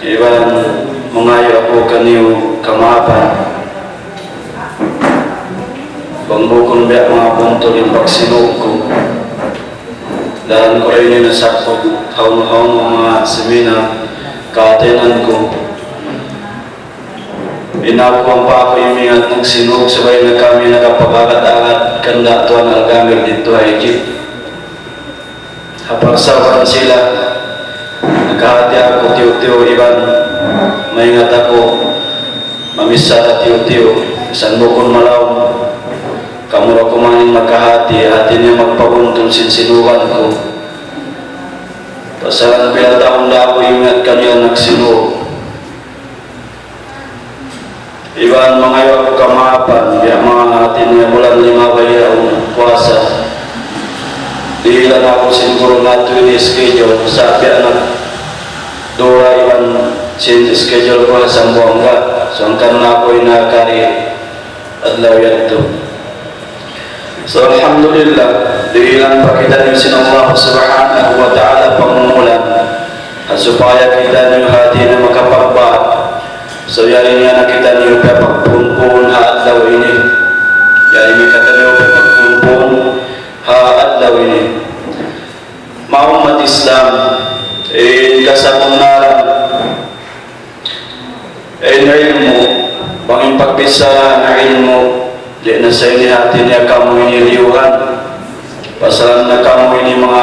Iban mengayo ako kaniyo kamapan bangbukon biya mga punto ng pagsinog ko dahil ko rin yung nasakot haun-haun mga semina kaatenan ko. Inakuan pa ako yung mga nagsinog sabay na kami nakapag-agat-agat kanda tuwan algamir dito ay Egypt. Hapagsawan sila nagkahati ako tiyo-tiyo iban maingat ako mamisa tiyo-tiyo isang bukon malaw kamura kumanin magkahati atin niya magpabuntol sinsinuhan ko pasalan pila taon na ako ingat kanya nagsinuog iban mga ako kamapan biya mga atin niya bulan 5 bayaw puasa dihilan ako siguro na 2 schedule sa biya na dura iban sin schedule ko sa buwangga so ang karna ako inakari adlaw yato. So alhamdulillah dihilan pa kita niyo sin Allah subhanahu wa ta'ala pangumulan at supaya kita niyo hati na makapagbahat so yari niya na kita niyo pagpunpun ha adlaw ini yari may kataniyo pagpunpun ha adlaw ini maumat Islam kasapunaran ilmu bangin pagbisa na ilmu di na sa inihati niya kamu iniliuhan pasalan na kamu ini mga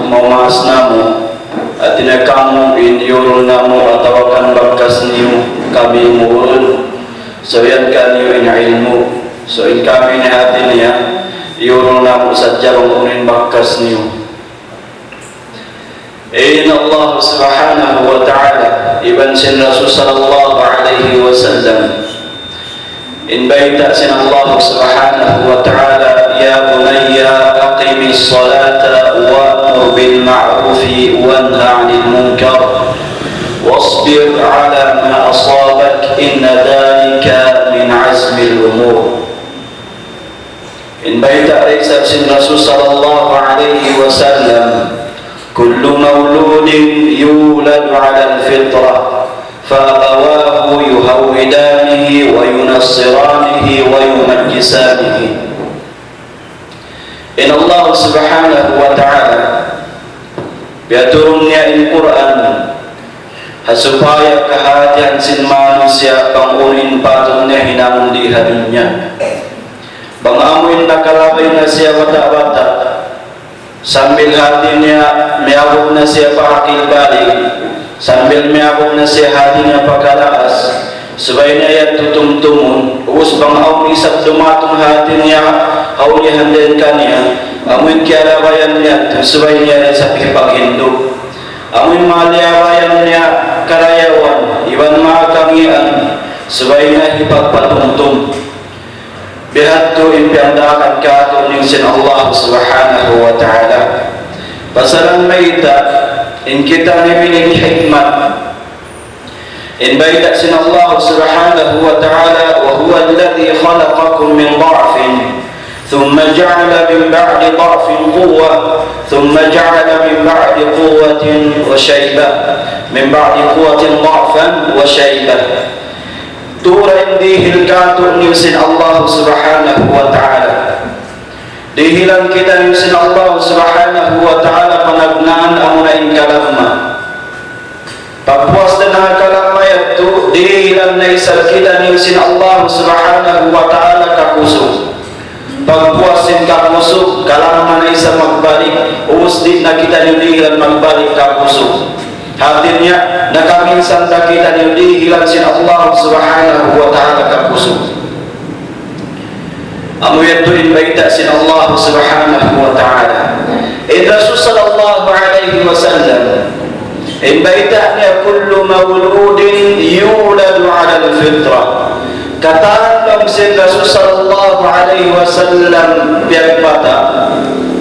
maumas namo at na kamu iniyurul namo at tawakan bagkas niyo kami muurul so yan ka niyo inilmu so in kami inihati niya iyurul namo sa jarong unin bagkas niyo Allah subhanahu wa ta'ala iban sin Rasul sallallahu alaihi wasallam in baita sin Allah subhanahu wa ta'ala ya bunayya aqimis salata wa'mur bil ma'rufi wanha 'anil munkar wasbir 'ala ma asabak inna dhalika min 'azmil umur in baita sin Rasul sallallahu alaihi wasallam kullu mauludin yuladu 'ala al-fitrah فأبواه يهودانه وينصرانه ويمجسانه إن الله سبحانه وتعالى بيturunnya Al-Quran supaya kehadiran sin manusia bangunin patungnya hinamun di harinya bangamuin nakalabay na siya bata-bata sambil hatinya miyabog na siya pakakil balik sambil miyabog na siya hatinya pagkalaas sabay na yan tutumtumun us bang aw isap dumatong hatinya aw niya din kanya amoy kialabayan niya sabay niya sa paghindu amoy maliabayan niya karayawan iban mga kangian sabay na ipagpatumtum bihatto impiandakan kato ning sin Allah subhanahu wa ta'ala pasalan maita in kita ni binig hikmat in baita sin Allah subhanahu wa ta'ala wa huwa alladhi khalaqakum min dha'fin thumma ja'ala min ba'di dha'fin quwwa thumma ja'ala min ba'di quwwatin wa shaybah min ba'di quwwatin dha'fan wa shaybah tura indihil kato ni sin Allah subhanahu wa ta'ala dihilang kita ni sin Allah subhanahu wa ta'ala panagnaan ang unaing kalama pagpuas na ng kalama yato dihilang na isal kita ni sin Allah subhanahu wa ta'ala kakusog pagpuasin kakusog kalama na isa magbalik uus din na kita ni dihilang magbalik kakusog hatin niya nakaminsan na kita ni dihilang sin Allah subhanahu wa ta'ala kakusog amu yatuin baita sin Allah subhanahu wa ta'ala in Rasul sallallahu alaihi wasallam in baita niya kullu mauludin yuladu 'ala al-fitrah kataan sin Rasul sallallahu alaihi wasallam piag bata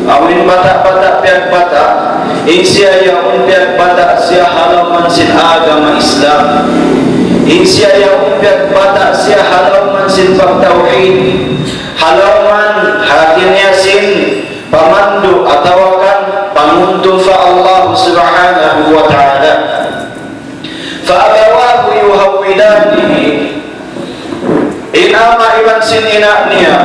awin bata-bata piag bata in siya yaun piag bata siya halaman sin agama Islam in siya yaun piag bata siya halaman sin pagtauhid halaman hatinya sin pamandu atawakan pamundu fa Allah subhanahu wa ta'ala fa wilanihi. In ama iban sin ina niya,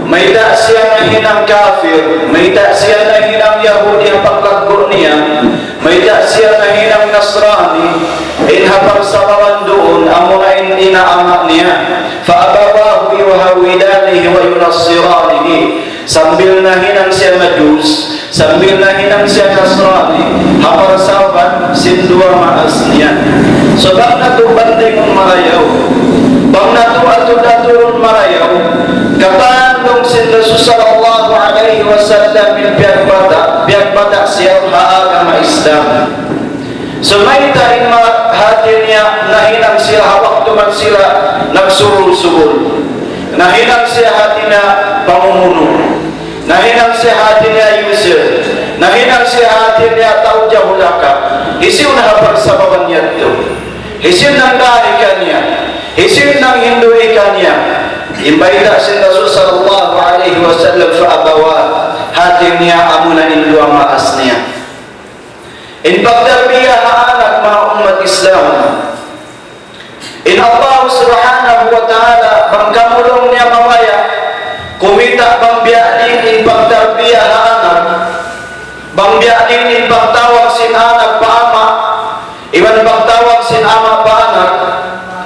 may da siya na hinang kafir, may da siya na hinang Yahudi ang paglaggo niya, may da siya na hinang Nasrani, in hapag sa kawan doon, amo na ina ama niya, faabawahu yuhawidanihi wa yunassiranihi. Sambil na hinang siya Majus, sambil na hinang siya Nasrani, hapag sa kawan, sindua maas niya. So bang natubanding mong marayaw, bang natu-atu-daturun marayaw, kapandong sin Rasul sallallahu alaihi wasallam min biag bata siya haagama Islam. So may taing hati niya, nahinang siya, hawak tuman sila, nagsurul-surul. Nahinang siya hati niya, pamumuno. Nahinang siya hati niya, user. Nahinang siya hati niya, tawja hulaka. Isiw na hapagsababan niya ito. Isiw ng dahika niya. Isiw ng hinduika niya. Imbaida sin Rasul sallallahu alaihi wasallam fa'abawa. Hati niya, amuna indua maas niya. In pagdarbiya haanak mga umat Islam, in Allah subhanahu wa ta'ala bangkamulong niya mamaya kumita bang biadin in pagdarbiya haanak, bang biadin in pagtawag sin anak paama, iban pagtawag sin ama paanak,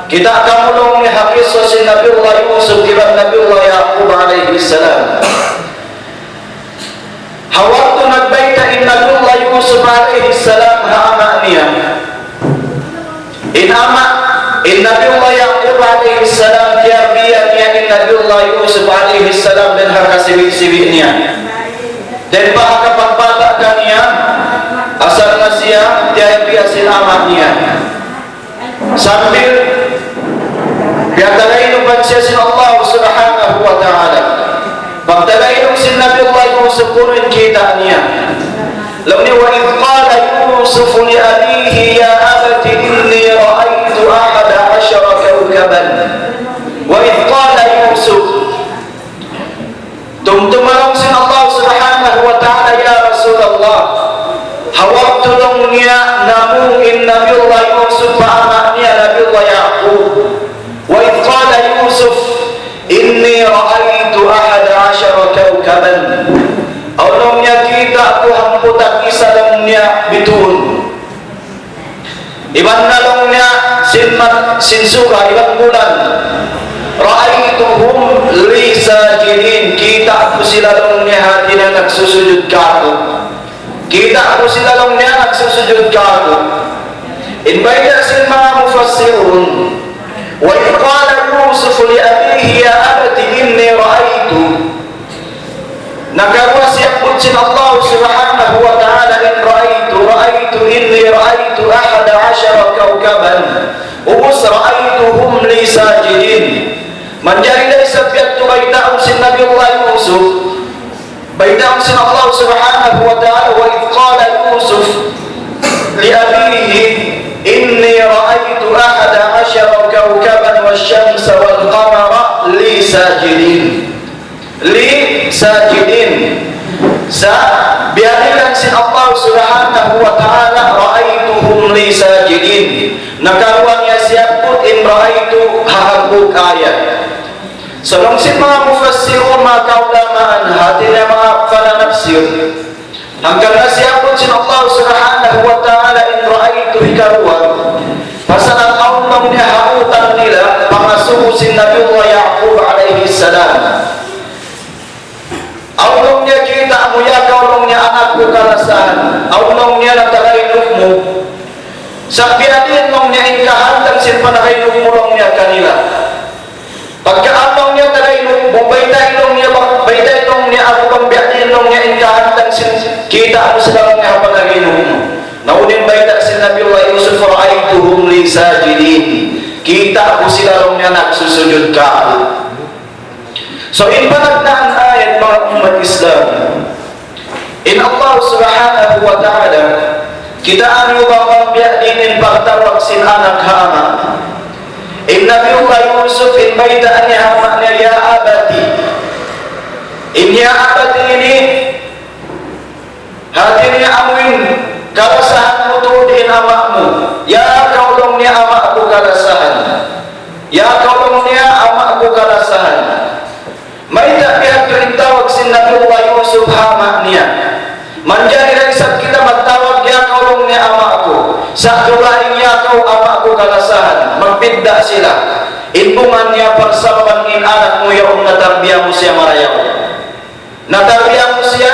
kita kamulong ni hakiso sin Nabiullah Yusuf iban Nabiullah Yaqub alaihi salam. Hawak tu nagbaita in Nabiullah Yusuf alaihi salam haama niya. In Nabiullah Yaqub alaihi salam tiarbiya niya in Nabiullah Yusuf alaihi salam dan hakasibik-sibik niya. Dan pagkapagbata ka niya, asal na siya tiarbiya sin ama niya. Sambil biatalain upan siya sin Allah subhanahu wa ta'ala. Pagtalain sin Nabiullah Yusuf kunin kita niya. Lalu ni wa idh qala Yusuf li abihi ya abati inni ra'aytu ahada asyara kawkaban. Wa idh qala Yusuf, tumtumalong sin Allah subhanahu wa ta'ala ya Rasulullah, hawak tulong niya namu in Nabiullah Yusuf paama niya Nabiullah Yaqub. Wa idh qala Yusuf inni ra'aytu ahada asyara kawkaban. Aulong niya kita aku hamputak isa lang niya bitun. Iban na lang niya sinsura ilang bulan. Ra'aytuhum li sajidin. Kita ako sila lang niya hati na nagsusujud ka ako. Kita ako sila lang niya nagsusujud ka ako. Inbayda sin mga mufassirun. Wa iqala Yusuf li abihi ya abati inni ra'aytu. Nagawa siya po sin Allah subhanahu wa ta'ala in ra'aytu inni ra'aytu ahada asyara kawkaban ubus ra'aytuhum li sajidin. Manjari dari sabiat tu baitaun sin Nabiullah Yusuf, baitaun sin Allah subhanahu wa ta'ala wa idh qala Yusuf li abihi inni ra'aytu ahada asyara kawkaban wasyamsa wal qamara li sajidin. Li sajidin sa biadilan sin Allah subhanahu wa ta'ala ra'aytuhum li sajidin. Nakaruan niya siaput in ra'aytu hahaguk ayat. Salong sin mga mufassirun mga kaulamaan hati na mga pananapsir hanggang na siaput sin Allah subhanahu wa ta'ala in ra'aytu hikaruan pasalang Allah niya hautan nila pangasuhu sin Nabiullah Yaqub alaihi salam. Aulong niya kita mo ya kaulong niya anakku kalasahan. Aulong niya natarainok mo. Sa biadin mong niya inkahandang sin panakainok mo lang niya kanila. Pagkaamong niya tarainok mo, baytainong niya ako pang biadin mong niya inkahandang sin kita mo sa lang niya panakainok mo. Naunin bayta sin Nabiullah Yusuf ra'aytuhum li sajidin. Kita ko sila lang niya nagsusujud ka. So in panagdaan ayat mga umat Islam, in Allah subhanahu wa ta'ala kita anu bang biadinin pagtawag sin anak hama. In Nabiullah Yusuf in baitaan niya hama niya ya abati. In ya abati ini hati niya amuin kalasahan mo tuodin ama mo. Ya kaulong niya ama ako kalasahan. sa dulaing yakaw ama ko kalasahan magpidda sila inbungan niya parsaban in anak mo yaong natarbiya mo siya marayaw, natarbiya mo siya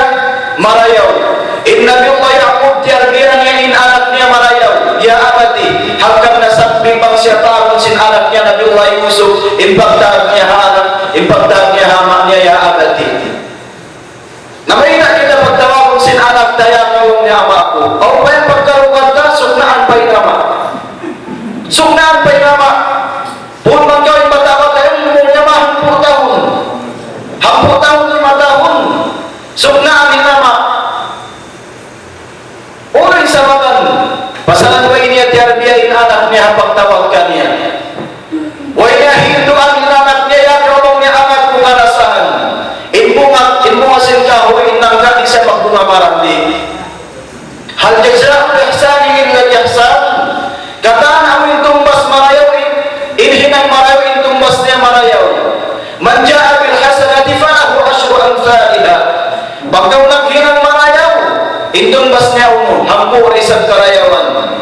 marayaw. In Nabiullah Yaqub tiarbiya niya in anak niya marayaw, ya abati hanggang nasabing bang siya taron sin anak niya Nabiullah Yusuf impagtaag niya anak, impagtaag niya hama niya ya abati. Namay na kita pagtawag sin anak daya ngawang niya ama ko. O pa yung pagkarugan ka, sugnaan pa'y nama. Sugnaan pa'y nama. Pun man gawin bata-bata tayo, mo niya ma 10 tahun. 10 tahun, 5 tahun. Sugnaan ni nama. Unang sababan, pasalan wa niya tiarbiyain anak niya pagtawag ka niya. Wa niya hinduan ni anak niya, ya kalong niya anak ko ngarasahan. Inbunga silkaho inangga di sa magbunga marandi. Hal jaza'ul ihsani illa ihsan. Kataan amin tumbas marayaw inhinang marayaw intumbas niya marayaw. Man ja'a bil hasanati falahu asyru amsalha. Pagkaw naghinang marayaw intumbas niya umum hampu risat karayawan.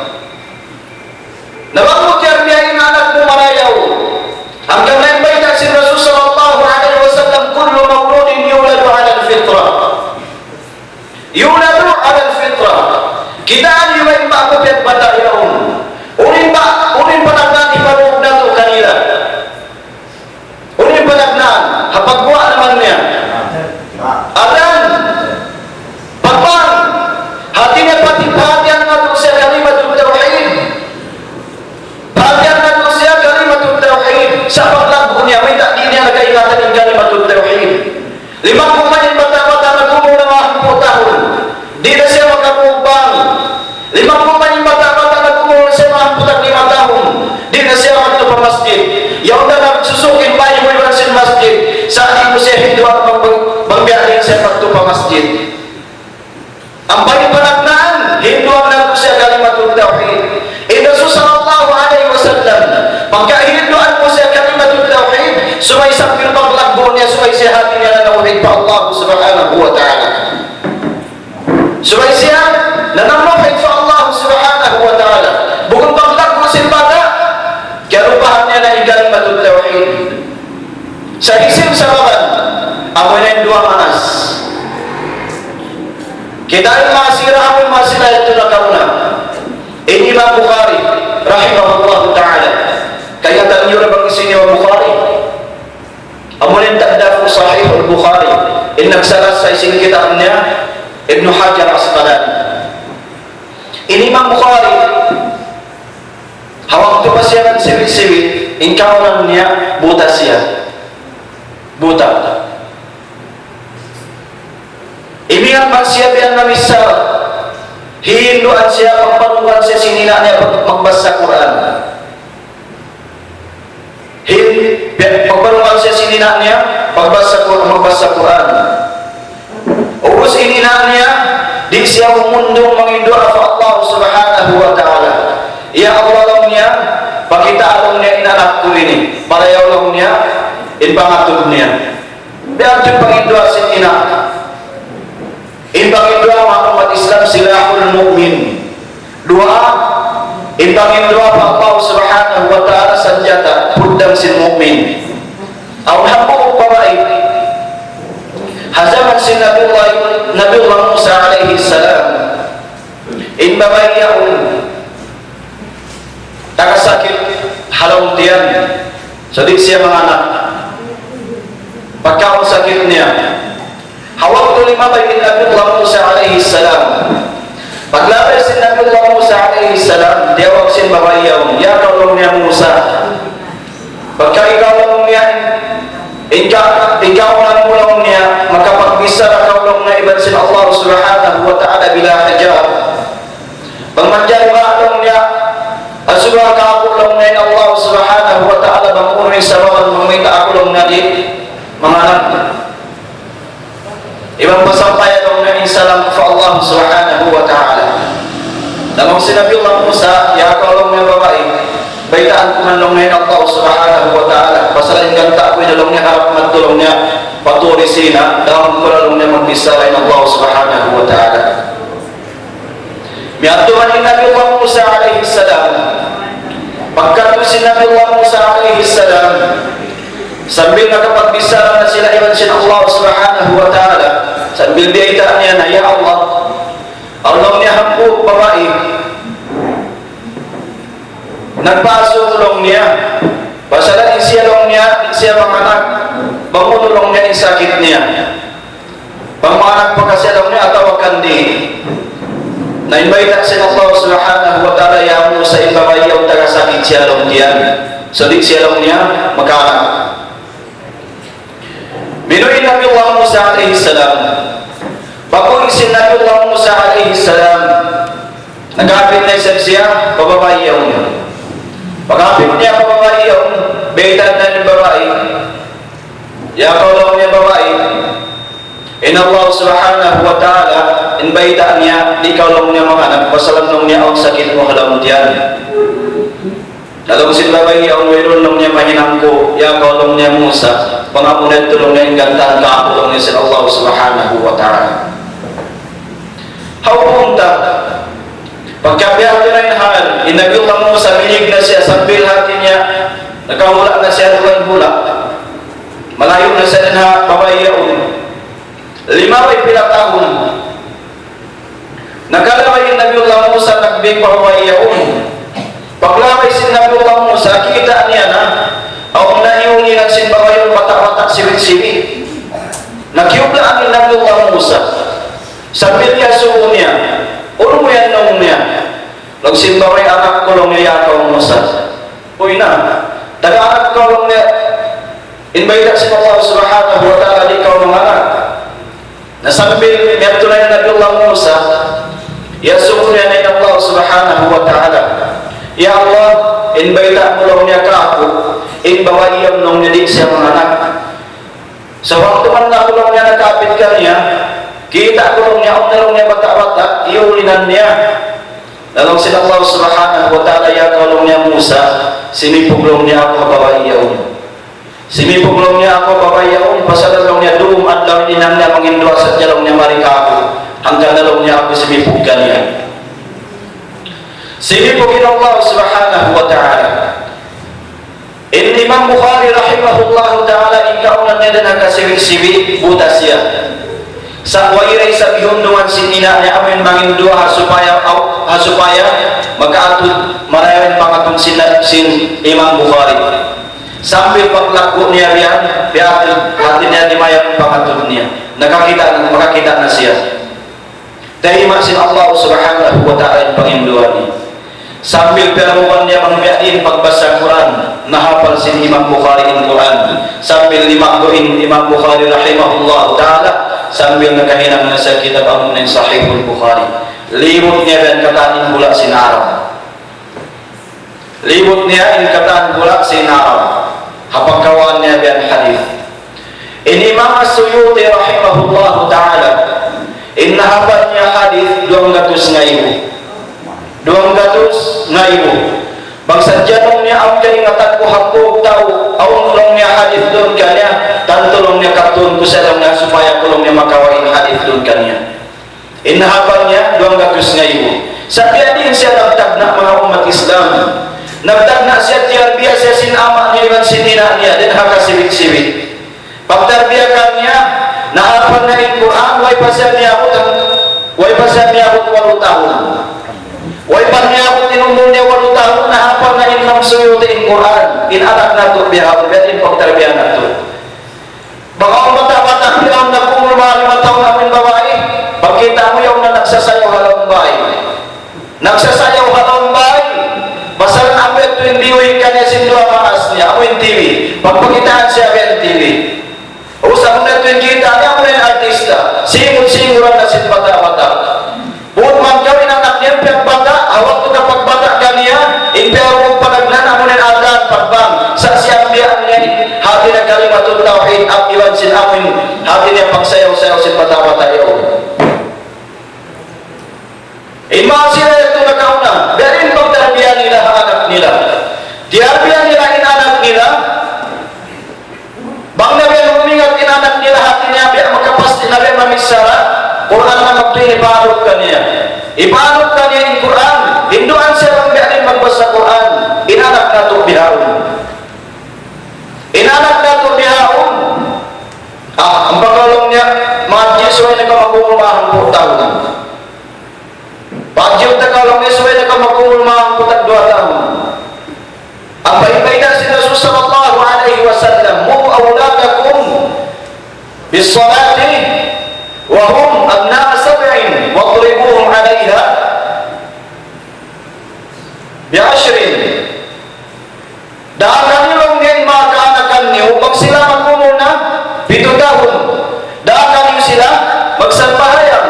Nabangkot yan niya anak mo marayaw. Hanggang naibay na si Rasul sallallahu alaihi wasallam kullu mawludin yuladu ala al-fitrah. Yuladu ala al-fitrah. Kita yung may maakupit bata yaon. Unin pa nagnan iparog na ito kanila. Unin pa nagnan. Hapagbuwa naman niya. Adan. Pagpang. Hati niya pati perhatian na ito siya kalimatul tawhid. Perhatian na ito siya kalimatul tawhid. Sa paglago niya, may tak niya nagkaingatan ng kalimatul tawhid. 50 man bata-bata nagumong ng 10 tahun. Di na siya makapubang. 50 man bata-bata nagumong siya 45 tahun. Di na siya magtupamasjid. Yaw na nagsusukin pa yung iwan siya masjid. Saan mo siya hindi ang bangbiyahin siya magtupamasjid. Ang bayi panagnaan, hindi ang nagpo siya kalimatul tawhid. Rasul sallallahu alaihi wasallam, pagkahinduan mo siya kalimatul tawhid, sumay sa pinaglago niya, sumay siya hati niya na nauhid pa Allah subhanahu wa ta'ala. Sumay siya na nauhid pa Allah subhanahu wa ta'ala. Bukong paglago siya bata, karupahan niya na kalimatul tawhid. Sa isim sababan, ako na yung 2 manas. Kita yung masira ito na kauna. Imam Bukhari rahimahullah ta'ala. Kaya tanyo na bang isin Imam Bukhari? Amunin ta'dafu sahih al-Bukhari. Nagsalas sa ising kitab niya Ibn Hajar Asqalani. Imam Bukhari hawak ito pa siya ng siwit-siwit, inkawanan niya buta siya. Buta. Ibingan man siya biyan na misal. Hinduan siya, pagpanukan siya, sinila niya magbasa Quran. Pagpanukan siya, sinila niya magbasa Quran. Ubus inina niya, di siya umundong mangindua fa Allah subhanahu wa ta'ala. Ya Allah lang niya, pakita lang niya inanak ko ini. Parayaw lang niya, inpangatod niya. Biar yung pangindua sinina. Imbangin doa umat Islam silahul mu'min. Doa imbangin doa Allah subhanahu wa ta'ala senjata hudam sin mu'min. Aw hambu bawaid. Hazaman sin Nabiullah Musa alaihi salam. Imbabayaun takasakit halau tiyan. Sadik siya mga anak. Pagkaon sakit niya. Hawak tu 5 bayi Nabiullah Musa alaihi salam. Paglabay si Nabiullah Musa alaihi salam, dia waksin babayaw, ya kalong niya Musa. Pagka ikaw lang niya, ikaw lang mulong niya, makapagbisa na kalong na iban sin Allah subhanahu wa ta'ala bila hijab. Pagmanjay maalong niya, asubah kakulong niya Allah subhanahu wa ta'ala, bangunay sa mga mamita akulong na di, mga anak. Ibang pasampaya daw na salam fa Allah subhanahu wa ta'ala. Namang sinabi Allah Musa, ya kalong ng babae, baitaan kumanlong ngayon Allah subhanahu wa ta'ala. Pasalain ganta ako inalong niya, harap magtulong niya, paturi sina, dalam kulalong niya magbisa rin Allah subhanahu wa ta'ala. Miatuhan ni Nabi Allah Musa alaihi salam. Pagkat si Nabi Allah Musa alaihi salam sambil nakapagbisara na sila iwan sin Allah subhanahu wa ta'ala, sambil diaitaan niya na, ya Allah, Allah niya hampu babae, nagpasulong niya, pasalan isiyalong niya, siya manganak, bangulong niya isakit niya, pangmanak pagkasilong niya atau kandi, na invite sin Allah subhanahu wa ta'ala, ya Musa ibabayaw tagasakit siyalong niya, sulit siyalong niya, makanak. Binuin Nabi Allah Musa alaihi salam. Bago isin Nabi Allah Musa alaihi salam, nagkapit na siya, bababayaw niya. Pagkapit niya bababayaw, baitan na ng babae. Yakaw lang niya babae. In Allah subhanahu wa ta'ala, in baitaan niya, di kaw lang niya mga nagpasalam nung niya ang sakit mo halam diyan. Dalam si babae ang mayroon lang niya mahinangko, yakaw lang niya Musa, pangamunat tulong niya inggantahan kaapulong niya si Allah subhanahu wa ta'ala. Haupunta, pagkabiyak niya rin hal, inabil lang Musa, minig na siya, sambil hati niya, nakahula na siya dulang hula, malayo na siya na babae yaon. 5 ay pinatahon, nagalaway Nabi Allah Musa, nagbig babae yaon. Paglaway si Nabi Allah Musa, kita niya na, ang naiungi ng sinbabayon patak-patak siwit-siwit. Nakiublaan ni Nabi Allah Musa. Sambil niya suho niya, ulo yan nung niya. Nagsimbaway anak kulong niya yakaw Musa. Uy na, taga-anak kulong niya, invite si Allah subhanahu wa ta'ala, di ikaw ng anak. Nasambil niya tunay na Nabi Allah Musa, yasuho niya na Allah subhanahu wa ta'ala. Ya Allah, in baita kulong niya ka ako, in bawayam nung niya di siya mga anak. Sa waktu man na kulong niya nakapit ka niya, kita kulong niya, nalong niya bata-bata, iulinan niya. Lalong sila Allah subhanahu wa ta'ala, ya kulong niya Musa, sinipuglong niya ako bawayaw. Sinipuglong niya ako bawayaw, pasalalong niya doon at lang inang niya mangindwa sa jalong niya marika ako, hanggang nalong niya ako sinipugkan niya. Sinipugin Allah subhanahu wa ta'ala. Imam Bukhari rahimahullahu ta'ala, ikaw na niya na nakasiwig-siwig, buta siya. Sa wairay sa bihundungan sinina niya amin mangindua supaya magkaatod maraming pangatong sin Imam Bukhari. Sambil paglakbo niya riyan, hati niya di mayang pangatod niya. Makakita na siya. Tahima sin Allah subhanahu wa ta'ala pangindua niya. Sambil perubahan niya mangbiyain pagbasa Quran, nahapal sin Imam Bukhari in Quran. Sambil limakbuin Imam Bukhari rahimahullah ta'ala, sambil nagkahinang na sa kitab ang Sahihul Bukhari. Limot niya dan kataan bulak sin Arab. Limot niya in kataan bulak sin Arab. Hapagkawan niya dan hadith. In Imam As-Suyuti rahimahullah ta'ala, in nahapal niya hadith 200 ngayon. 200 ngayon. Bangsa janong niya ang kaingatan ko hakog tao, aung niya hadith doon kanya, tantulong niya katun ko sa lang niya supaya kulong niya makawain hadith doon kanya. Inahapal niya 200 ngayon. Sa din siya nagtagna mga umat Islam. Nagtagna siya tiyarbiya siya sinama niya iban sinina niya, din hakasiwit-siwit. Pagtarbiya ka niya, nahapal na in Quran, way pa siya niya ako 8 tahun. Way pa niya ako tinumul niya 8 tahun, nahapal na in Suyuti in Quran, in anak na ito, biya in pagtarbiya na ito. Baka ang bata-bata niya ang nagpumul mga 5 taon namin babae, pagkita mo yung na nagsasayaw halong bahay. Nagsasayaw halong bahay, basalan ako ito yung diwin ka niya sindua maas niya, ako yung TV. Pagpakitaan siya yung TV. Usap na ito yung kita niya, ako yung artista. Singur-singuran na sin bata-bata. Buot man gawin anak niya, piyang bata, hawak ko na pagbata ka niya, impiyang kong panagnan, ako yung adan, pagbang. Sa siyang biyaan niya, hati na kalimatun tawhid, at iwan sin amin, hati niya pagsayaw-sayaw sin bata-bata yun. Imang sila ito nakauna, darin pagtarbiyan nila ang anak nila. Tiarbiyan nila ang anak nila, bang nabiyan humingat in anak nila, hati niya biya makapasti nabiyan mamisara, Quran na magtuin, ipaanod ka niya. Ipaanod ka niya in salati wa hum abna'a sab'in wadribuhum 'alayha bi'ashrin. Dahil kanilong ngayon mga kaanakan niyo, pag sila magmumuna 7 tahun, dahil kanil sila magsampahayang.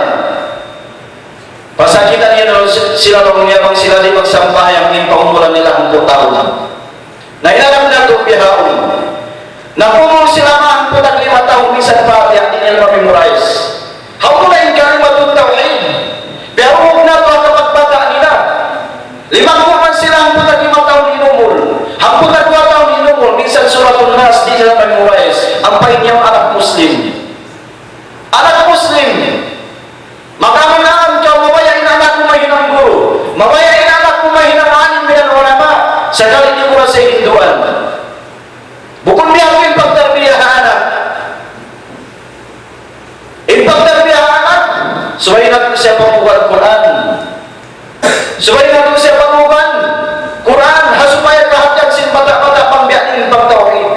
Pasakitan niyo sila nung niyabang sila di magsampahayang in paumulan nila ang 4 tahun. Na inalam na ito bihaon. Napumul sila maang 5 tahun minsan pa at di nila memorize. How na yung kalimatong tawin? Pero huwag na ito ang kapagbata nila. 5 buwan sila ang 5 tahun inumul. Ang 2 tahun inumul, minsan suratul Nas, di nila memorize. Ang pahin niyang anak Muslim. Anak Muslim. Makamulaan ka, mabayain anak mo mahinang guru. Mabayain anak mo mahinang anim bilang ulama. Sakali niyo mula sa Hinduan. Bukod niya ako yung pagtarbiyahan anak. Yung pagtarbiyahan anak, suway natin siya pamukan Quran. Suway natin siya pamukan Quran. Hasupaya kahagyan sin bata-bata pambiyanin yung pagtawid.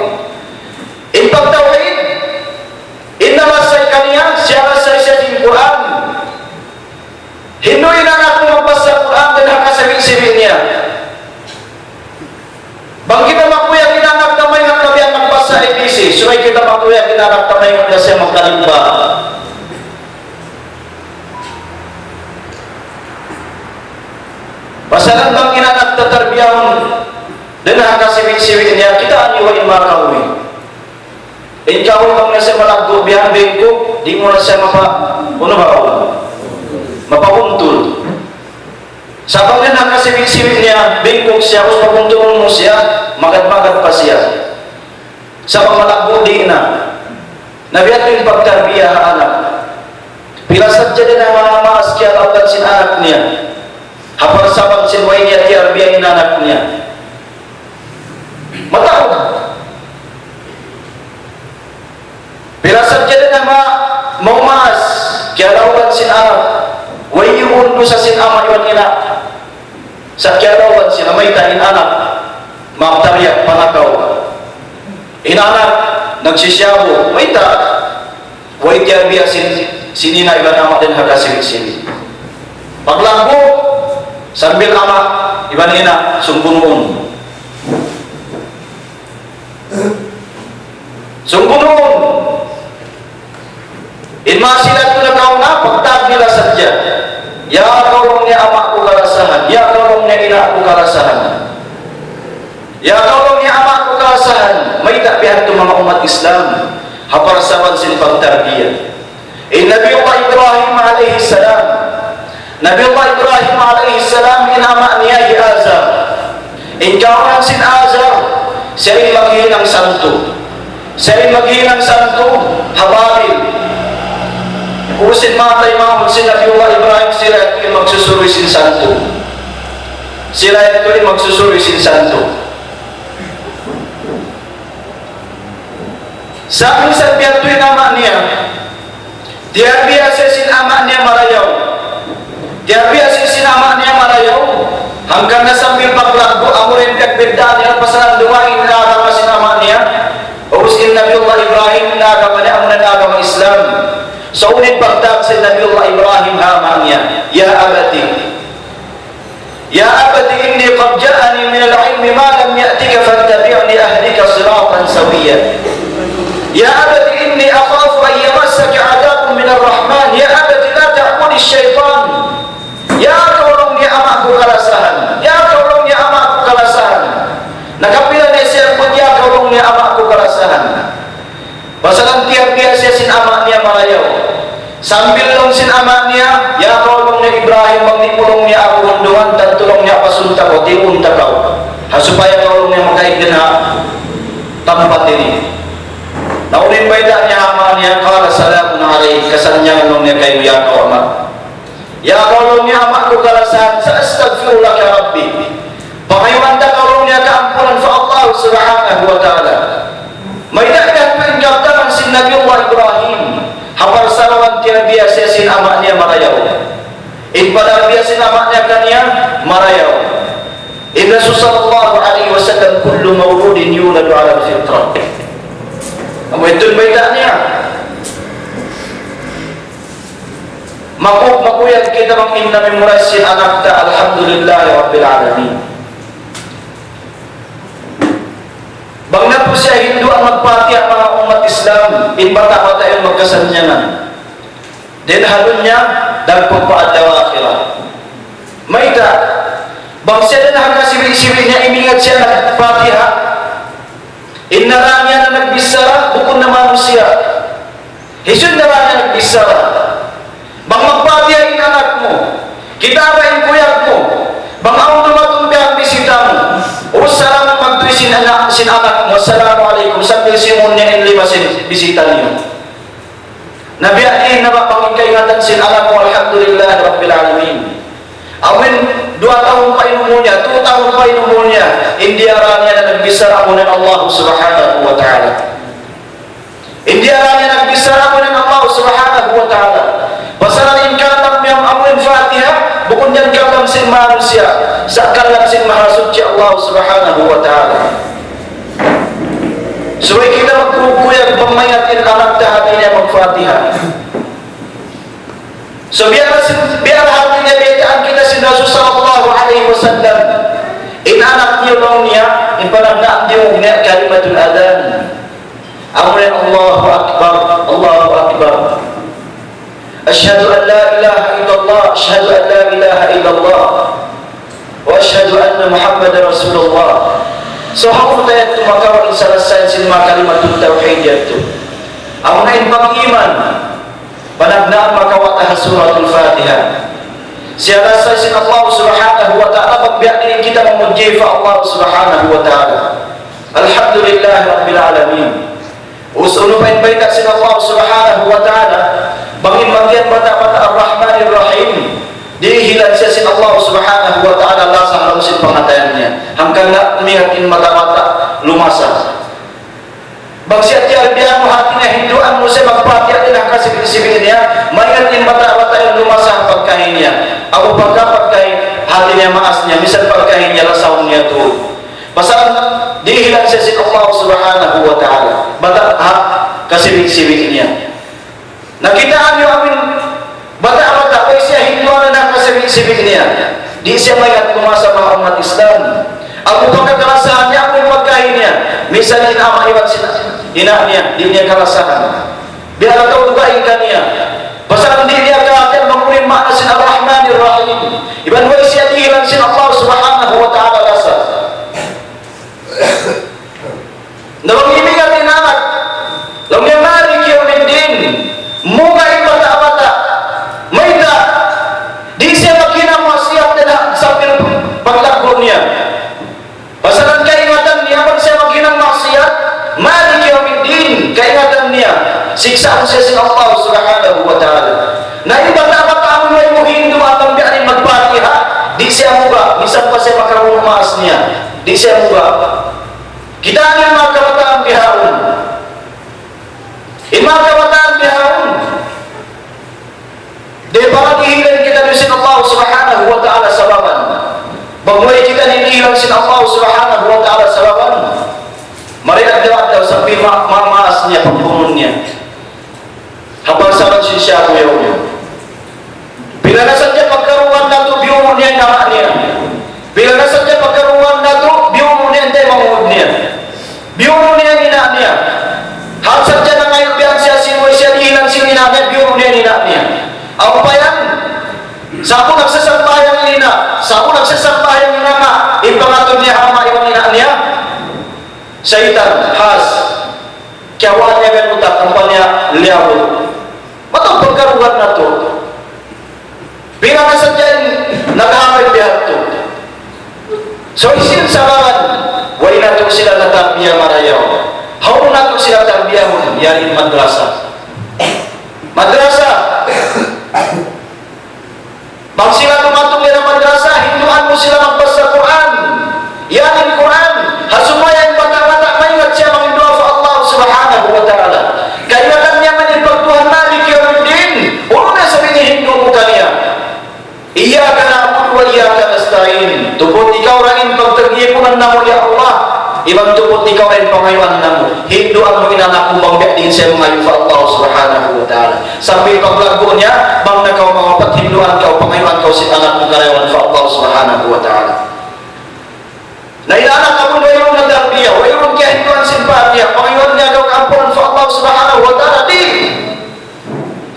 Yung pagtawid, inalasay kaniya, siya lasay siya din Quran. Hinduin anak mo magbasa Quran dan hakasabi-sabi niya. Bang kita makuya kinanak tamay ng kabihan magbasa ABC, suway kita makuya kinanak tamay ng kasi magkalimba. Pasalan bang kinanak tatarbiyahon dan hakasabi-sabi niya, kita aniwain makawi. Ikaw bang nasa malagdo bihan bengko, di mo na siya mapapuntul. Sabang na nakasibig-sibig niya, bingkog siya, kung papuntulan mo siya, magad-magad pa siya. Sabang malakbudi na. Nabihat yung pagtarbiya anak. Pilasad siya din ang mga maas kaya lautan sin anak niya. Hapar sabang sinway niya tiarbiya yung anak niya. Matawag. Pilasad siya din ang mga maas kaya lautan sin anak. Way yung undo sa sinama yun nila. Sa kialawan sila may tahin anak. Magtariyak, panakaw. Inanak, nagsisyago, may ta. Way tiarbiya sinina iba naman din hagasilig-silig. Paglanggo, sambil ama, iba nina, sungkunun. Sungkunun. Inmasilat ko na kauna, pagtag nila sadya. Ya kaulong niya ama ko karasahan. Ya kaulong niya ina ko karasahan. Ya kaulong niya ama ko karasahan. May tabihan ito mga umat Islam. Haparsawan sin pagtarbiya. Nabiullah Ibrahim alaihi salam. Nabiullah Ibrahim alaihi salam inama niya Azar. Kawanan sin Azar, siya rin maghihinang santo. Siya rin maghihinang santo, Hababil. Urusin matay mahal si Nabiullah Ibrahim, sila ito yung magsusuri sin santo. Sila ito yung magsusuri sin santo. Sa aking sabihan ito yung ama niya, diarbiya siya sin ama niya marayaw. Diarbiya siya sin ama niya marayaw. Hanggang nasambil paglagbo, amurin kagbigdaan niya, pasalang dumain na agama sin ama niya. Urusin Nabiullah Ibrahim na agama niya, amunan agama Islam. So ulit pagtag si Nabiullah Ibrahim hamanya, ya abati inni qad ja'ani min al-'ilmi ma lam ya'tika fattabi'ni ahdika siratan sawiyya. Ya abati inni akhafu an yamassaka 'adabun min ar-rahman. Ya abati la ta'budi asy-syaitan. Ya kaulong ni amaku kalasahan. Ya kaulong ni amaku kalasahan. Nakapila ni siya pun ya kaulong ni amaku kalasahan. Pasalang tiap dia siya sin ama niya malayaw. Sambil long sin ama niya, ya kaulong ni Ibrahim magtipulong niya ako hunduan, dan tulong niya pasunta ko, tiunta ka. Supaya kaulong niya magkaig din ha, tampat ini. Naunin bayda niya ama niya, kala salamun alaih, kasanyangan long niya kayo ya kaumat. Ya kaulong niya ama ko kalasahan, sa astagfirullah ka Rabbi. Pangayuan ta kaulong niya kaampunan sa Allah subhanahu wa ta'ala. May dagdag pinagdaman si Nabiullah Ibrahim. Hapar salawan tiarbiya siya sin ama niya marayaw. Inpadarbiya sin ama niya kanya marayaw. Rasul sallallahu alaihi wasallam kullu mawludin yuladu ala al-fitrah. Amo ito bayda niya. makuyag kita inna memorisin anak ta alhamdulillah rabbil alamin. Bang na po siya Hindu ang magpati ang mga umat Islam in bata-bata yung magkasanyanan. Then halun niya dagpagpaadlaw akhirah. Maita bang siya na nakasibig-sibig niya imingat siya nagpatiha. Inara niya na nagbisara bukod na manusia. Hisud na niya nagbisara. Bang magpatiha in anak mo. Kitara in kuyag mo. Bang ang dumatong ang bisita mo. O salam magtuwi sin anak mo. Assalamualaikum. Sambil simon niya in lima sin bisita niyo. Nabiyain na pangingkaingatan sin anak mo. Alhamdulillah rabbil alamin. Awin 2 tahun pa inumunnya, 2 tahun pa inumunnya, hindi aranya na nagbisara mo ng Allah subhanahu wa ta'ala. Hindi aranya nagbisara mo ng Allah subhanahu wa ta'ala. Pasaran inkatam yang amuin Fatiha, bukod yan kalam sin manusia, sa kalam sin mahasudji Allah subhanahu wa ta'ala. Suway kita magkukuyag pamayatin anak tahatin niya mag-Fatiha. So biar hatinya betaan kita si Rasul sallallahu alaihi wasallam. In anak niyo long niya, in panagnaam niyo niya kalimatul adhan. Amrin Allahu akbar, Allahu akbar. Asyhadu an la ilaha illallah, asyhadu an la ilaha illallah. Wa asyhadu anna Muhammadar Rasulullah. So hakuna tayo tumakaw in salasan sin mga kalimatul tauhid yato. Amuna in pag-iman panagnaam makawatahan suratul Fatiha. Siya rasa sin Allah subhanahu wa ta'ala pagbiyakin kita memuji Allah subhanahu wa ta'ala. Alhamdulillah rabbil alamin. Usuno pa inbayta sin Allah subhanahu wa ta'ala bangin magian bata-bata ar-Rahmanir Rahim. Dihilan siya sin Allah subhanahu wa ta'ala lasang sin pangatayannya. Hanggang na umihakin mata-mata lumasa. Bang siya tiarbihan mo hatinya Hinduan mo siya magpatiya din ang kasibig-sibig niya, mayatin bata-bata yung lumasang pagkain niya. Ako pagkain hati niya maas niya, misal pagkain niya lasaw niya to. Basta dihilan siya si Allah subhanahu wa ta'ala. Bata kasibig-sibig niya. Nakitaan niyo amin bata-bata ay siya Hinduan na kasibig-sibig niya. Di siya mayat kumasa mga umat Islam. Ang pagkakarasahan niya, ang pagkain niya. Minsan inama iwan ina niya, di niya karasahan. Biar tahu tugain ka niya. Basta hindi niya kaatin mangunin makna sin ar-Rahmanir Rahim. Iban wa siya dihilan sin Allah subhanahu wa ta'ala rasa. Nawang natin anak. Lam yamalik yawmiddin. Munga bata-bata. Maita. Di siya makinang masiyap na sambil paglago niya. Pasaran kaingatan niya pag siya maghinang maksiyat, malik yawmiddin, kaingatan niya, siksaan siya sin Allah subhanahu wa ta'ala. Na bata-bata ang may Hindu at ang biyanin magpatiha, di siya muga, minsan pa siya makarumas niya, di siya muga. Kita niya mga kabataan bihaon. In mga kabataan bihaon, di para dihilan kita din sin Allah subhanahu wa ta'ala sa baban. Bagway kita ninihilang sin Allah subhanahu wa ta'ala sa laban. Mariag daw sa mamaas niya, pagpunong niya. Habang saran siya kuyaw niya. Bila nasan niya pagkaruan na ito, biyumon niya naman niya. Bila nasan niya pagkaruan na ito, biyumon niya hindi mangud niya. Biyumon niya nina niya. Hansad niya na ngayon biyan siya sinuwi siya nihilang sin nina niya, biyumon niya nina niya. Ang payan, sa ako nagsasambahan nina, sa ako nagsasambahan nina nga, ipangatod niya hama iwan nina niya. Syaitan, has, kiawan niya kan utak, ang niya liyabot. Matang pagkarugan na to. Bila na sa dyan, naghamay bihat to. So isin sabaran, way na to sila natambiya marayaw. How na to sila tambiya mo, yarin madrasa. Madrasa. Bang sila tumatong ng madrasa, Hinduan mo sila magbasa Quran. Yan ang Quran. Hasumayan bata-bata, mayingat siya mangindua sa Allah subhanahu wa ta'ala. Kaya niya man yung pagtuhan malik yawmiddin. Ulo na sabi ni Hindu mo kaniya. Iyaka na'budu wa iyaka nasta'in. Tupot ikaw rin pagtagipunan na mo ya Allah. ibang tupot ikaw ay pangayuan namo. Hinduan mo inanak mo bang din siya mangayu fa Allah subhanahu wa ta'ala. Sambil paglago niya, bang nakaw mga pathinduan ka o pangayuan ka si anak mo karayawan fa Allah subhanahu wa ta'ala. Na inanak ka mo na yung nadarbiya, o yung kaya hinduan simpatiya, pangayuan niya daw kampunan fa Allah subhanahu wa ta'ala.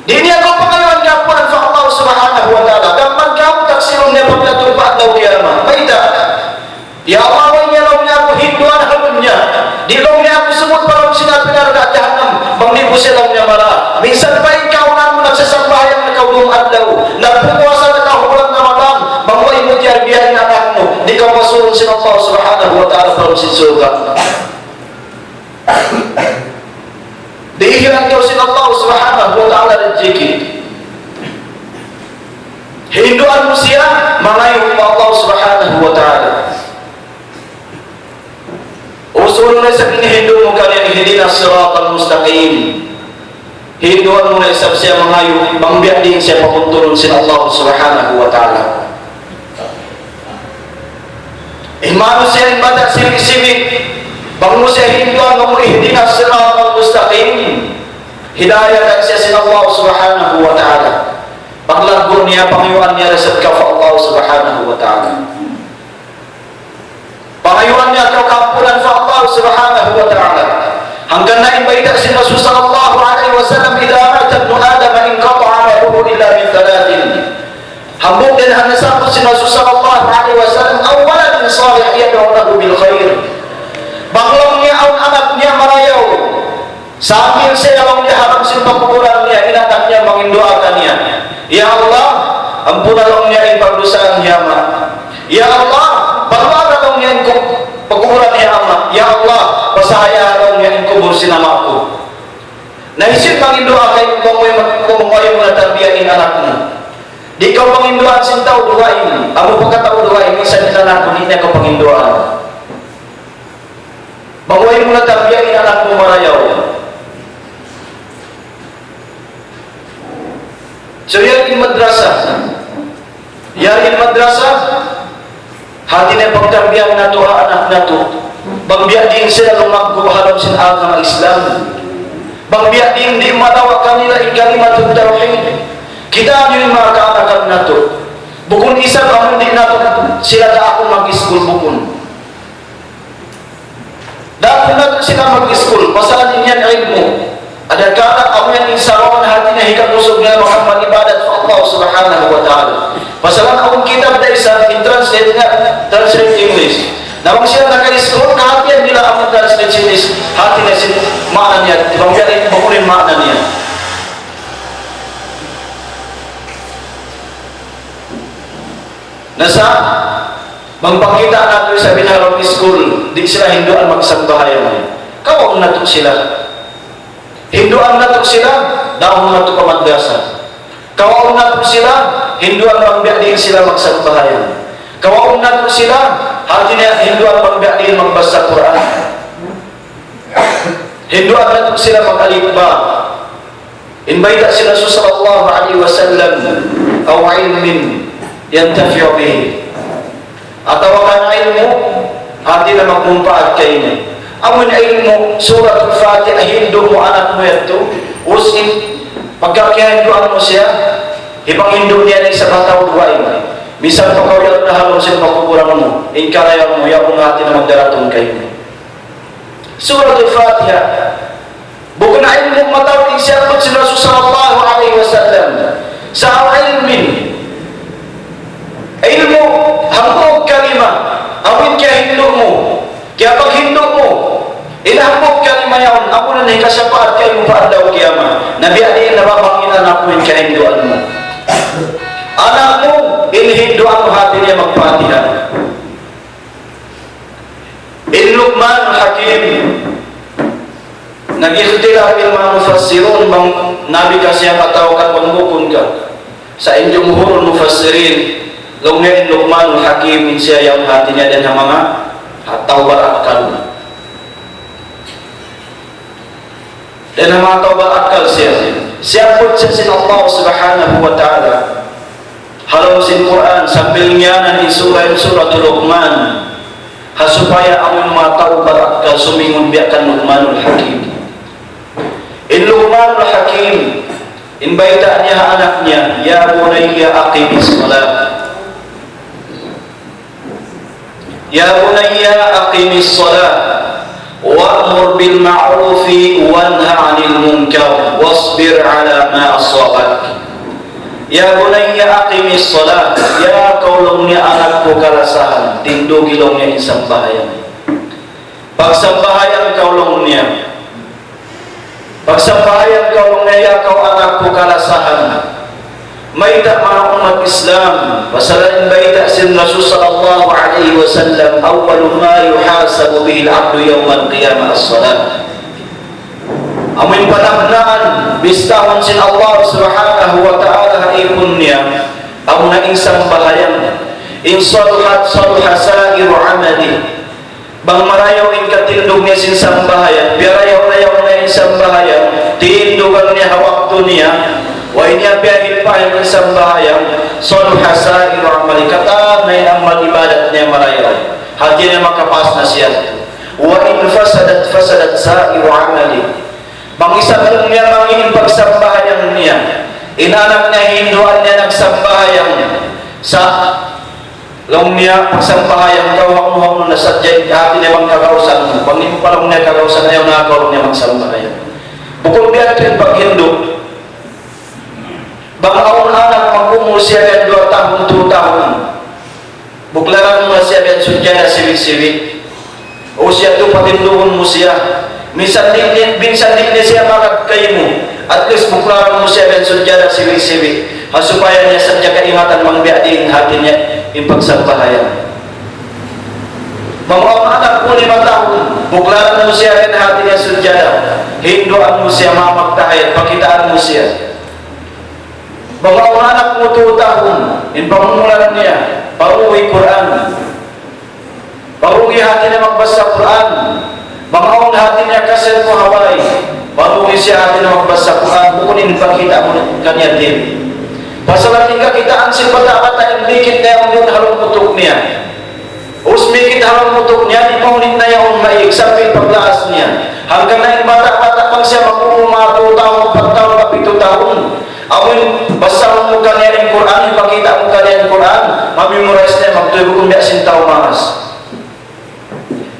Di niya daw pangayuan kampunan fa Allah subhanahu wa ta'ala. Daman kamu taksirong niya paglatong pa at daw kiyama. Maida. Ya Allah, niya lang niya ako hinduan halun niya. Di lang niya ako sumut parang sinabi na rin at jahanam. Bangdi po silang niya mara. Minsan pa ikaw na mo nagsasambahayan na kaulong adlaw. Nagpupuasa na kahulang na malam. Bangway mo diyan biyahin anak mo. Di ka masulong sin Allah subhanahu wa ta'ala from sin suga. Dihiran kau sin Allah subhanahu wa ta'ala rezeki. Hinduan mo siya, mangayon mo Allah subhanahu wa ta'ala. Usulun na sa Hindu mo kanilang hindi na siratal mustaqim. Hinduan mo na isap siya mangayon, bangbiyak din siya papuntulong sin Allah subhanahu wa ta'ala. Imano siya yung badak silik-silik, bang mo siya hinduan mo hindi na siratal mustaqim. Hidayah dan siya sin Allah subhanahu wa ta'ala. Paglago niya, pangayuan niya resep ka fa Allah subhanahu wa ta'ala. Pangayuan niya kau kampunan fa Allah subhanahu wa ta'ala. Hanggang na ibaida si Rasul sallallahu alaihi wasallam, idza mata ibnu Adam inqata'a amaluhu illa min thalathin. Hambuk din ang nasabot si Rasul sallallahu alaihi wasallam, awalan salih yad'u lahu bil khair. Banglang niya ang anak niya marayaw. Sambil siya lang niya harap sin pagkukuran niya, inatak niya mangindoakan niya. Ya Allah, ampunan niya ang pagdusaan niya ma. Ya Allah, balwara lang niya ang pagkukuran niya ama. Ya Allah, pasaya lang niya ang kubur sinama ko. Naisip mangindoakan kung mo na tarbiyahin anak mo. Di kau pangindoan sintaw duwain. Amo pagkatao duwain, minsan din anak ko, hindi ka pangindoan. Baguhin mo na tarbiyahin anak mo marayaw. So yakin madrasah, yakin madrasah, hati na pagtarbiyan na to anak na to. Bangbiya din sila lumaggo halap sin agama Islam. Bangbiya din di matawa kanila ikalimatut tauhid. Kita nyo yung mga kaanakan na to. Bukun isang amon din na to sila na ako mag-school bukun. Dahil na to sila mag-school, pasalan din yan ilmu. Ada kala ako yang insarawan hati na hikap musog nga Muhammad ibadat sa Allah subhanahu wa ta'ala. Pasalan akong kitab na isa, in-translate nga, translate English. Nawang siya nakaliskot, kahatian nila akong translate English, hati na sin makna niya, ibang yan, bakunin makna niya. Nasa, magpakita natin sa Binharong School, di sila Hinduan magsambahayan. Kawang nato sila. Hinduan nato sila, daong nato pamadrasa. Kawang nato sila, Hinduan magbiyak din sila magsambahayan. Kawang nato sila, hati na Hinduan magbiyak din magbasa Quran. Hinduan nato sila mag-alibba. Inbayda sila sallallahu alaihi wasallam, aw ilmin yantafi'u bihi. Atawa ka na ilmu, hati na magmumpaat kayo niya. Amun ilmu, suratul Fatiha, Hindu mo anak mo yato, usin, pagkakihinduan mo siya, ibang Hindu niya na isa bataw duwain. Misal pagkawiyat na halong sila makukurang mo, inkarayan mo, yapong hati na magdaratong kayo. Suratul Fatiha, bukun na ilmu matawin siya po si Rasul sallallahu alaihi wasallam, sa ilmin, ilmu, hanggang kalima, awin kaya Hindu mo, kaya pag Hindu mo, ilahambog kalima yaon, ako na nahikasapaat kayo mo paadaw kiyama. Nabi adiin nababangin anak mo yung kahinduan mo. Anak mo, inhinduan mo hati niya magpatihan. In Luqman Hakim, nag-ikhtilaf yung mga mufassirun, bang nabi kasi ang katawakan pangmukun ka. Sa inyong muhurun mufassirin, Lumya in Luqman Hakim, siya yung hati niya din ang mga tawbar akal. Dan ang mga tawbar akal siya pun siya sin Allah subhanahu wa ta'ala. Halau sin Quran sambil ngianan in suratul Luqman. hasupaya amon mataubat ka sumingon biakan Luqmanul Hakim. In Luqmanul Hakim, in baita niya anaknya, ya bunayya aqimis salat. Ya bunayya aqimis salat wa'mur bil ma'rufi wanha 'anil munkar wasbir 'ala ma asabak. Ya bunayya aqimis salat, ya kaulong niya anakku kalasahan tindu gilong niya isang bahayan. Pagsambahayan kaulong niya, pagsambahayan kaulong niya, ya kau anakku kalasahan. Maita mga umat Islam, pasalain baita sin Rasul sallallahu alaihi wasallam, awwalu ma yuhasabu bihi al-'abdu yawm al-qiyamah as-salat. Amin panamnaan bistahon sin Allah subhanahu wa ta'ala haipun niya ang naisang bahayan. In saluhat saluha sa'iru amali. Bang marayaw in katindog niya sin sambahayan, biyarayaw-rayaw na in sambahayan, tindugan niya hawakto niya, wa inya biyahin pa yung isang bahayang saluha sa'iru amali, kata na yung amal ibadat niya marayaw, hati niya makapas na siya. Wa in fasadat sa'iru amali, bang isang niya mangingin pagsambahayang niya, inanak niya hinduan niya nagsambahayang sa long niya pagsambahayang kawang-wang na sadyay hati niya mang kagausan, pag hindi mo palang niya kagausan na yung nakakaroon niya magsambahayang. Bukod niya ito yung paghindu, bang aong anak magkumul siya yan 2 tahun, 2 tahun, buklaran mo siya yan sudya na siwik-siwik, o siya ito patinduhon mo siya. Minsan din siya makagkay mo, at least buklaran mo siya yan sudya na siwik-siwik, hasupaya niya sadya kaingatan mangbiading hati niya yung pagsambahayan. Mga anak po 5 tahun, buklaran mo siya yan hati niya sudya na, hinduan mo siya mamagtahay, pakitaan mo siya. Mga anak mo 2 tahun, in pamumulan niya, paruhi Quran, paruhi hati niya magbasa Quran. Mga hati niya kasel mo haway, paruhi siya hati niya magbasa Quran, bukunin pakita mo kanya din. Pasalating kakitaan si bata-bata yung mikit na yung halong putok niya. Us mikit halong putok niya, di maunit na yung maik, sabi paglaas niya. Hanggang na yung bata-bata pang siya magpumuma 2 tahun, 4 tahun, 7 tahun. Amun basa mo kanya yung Quran, ipakita mo kanya yung Quran, mamemorize na magtuyo kung biya sintaw maas.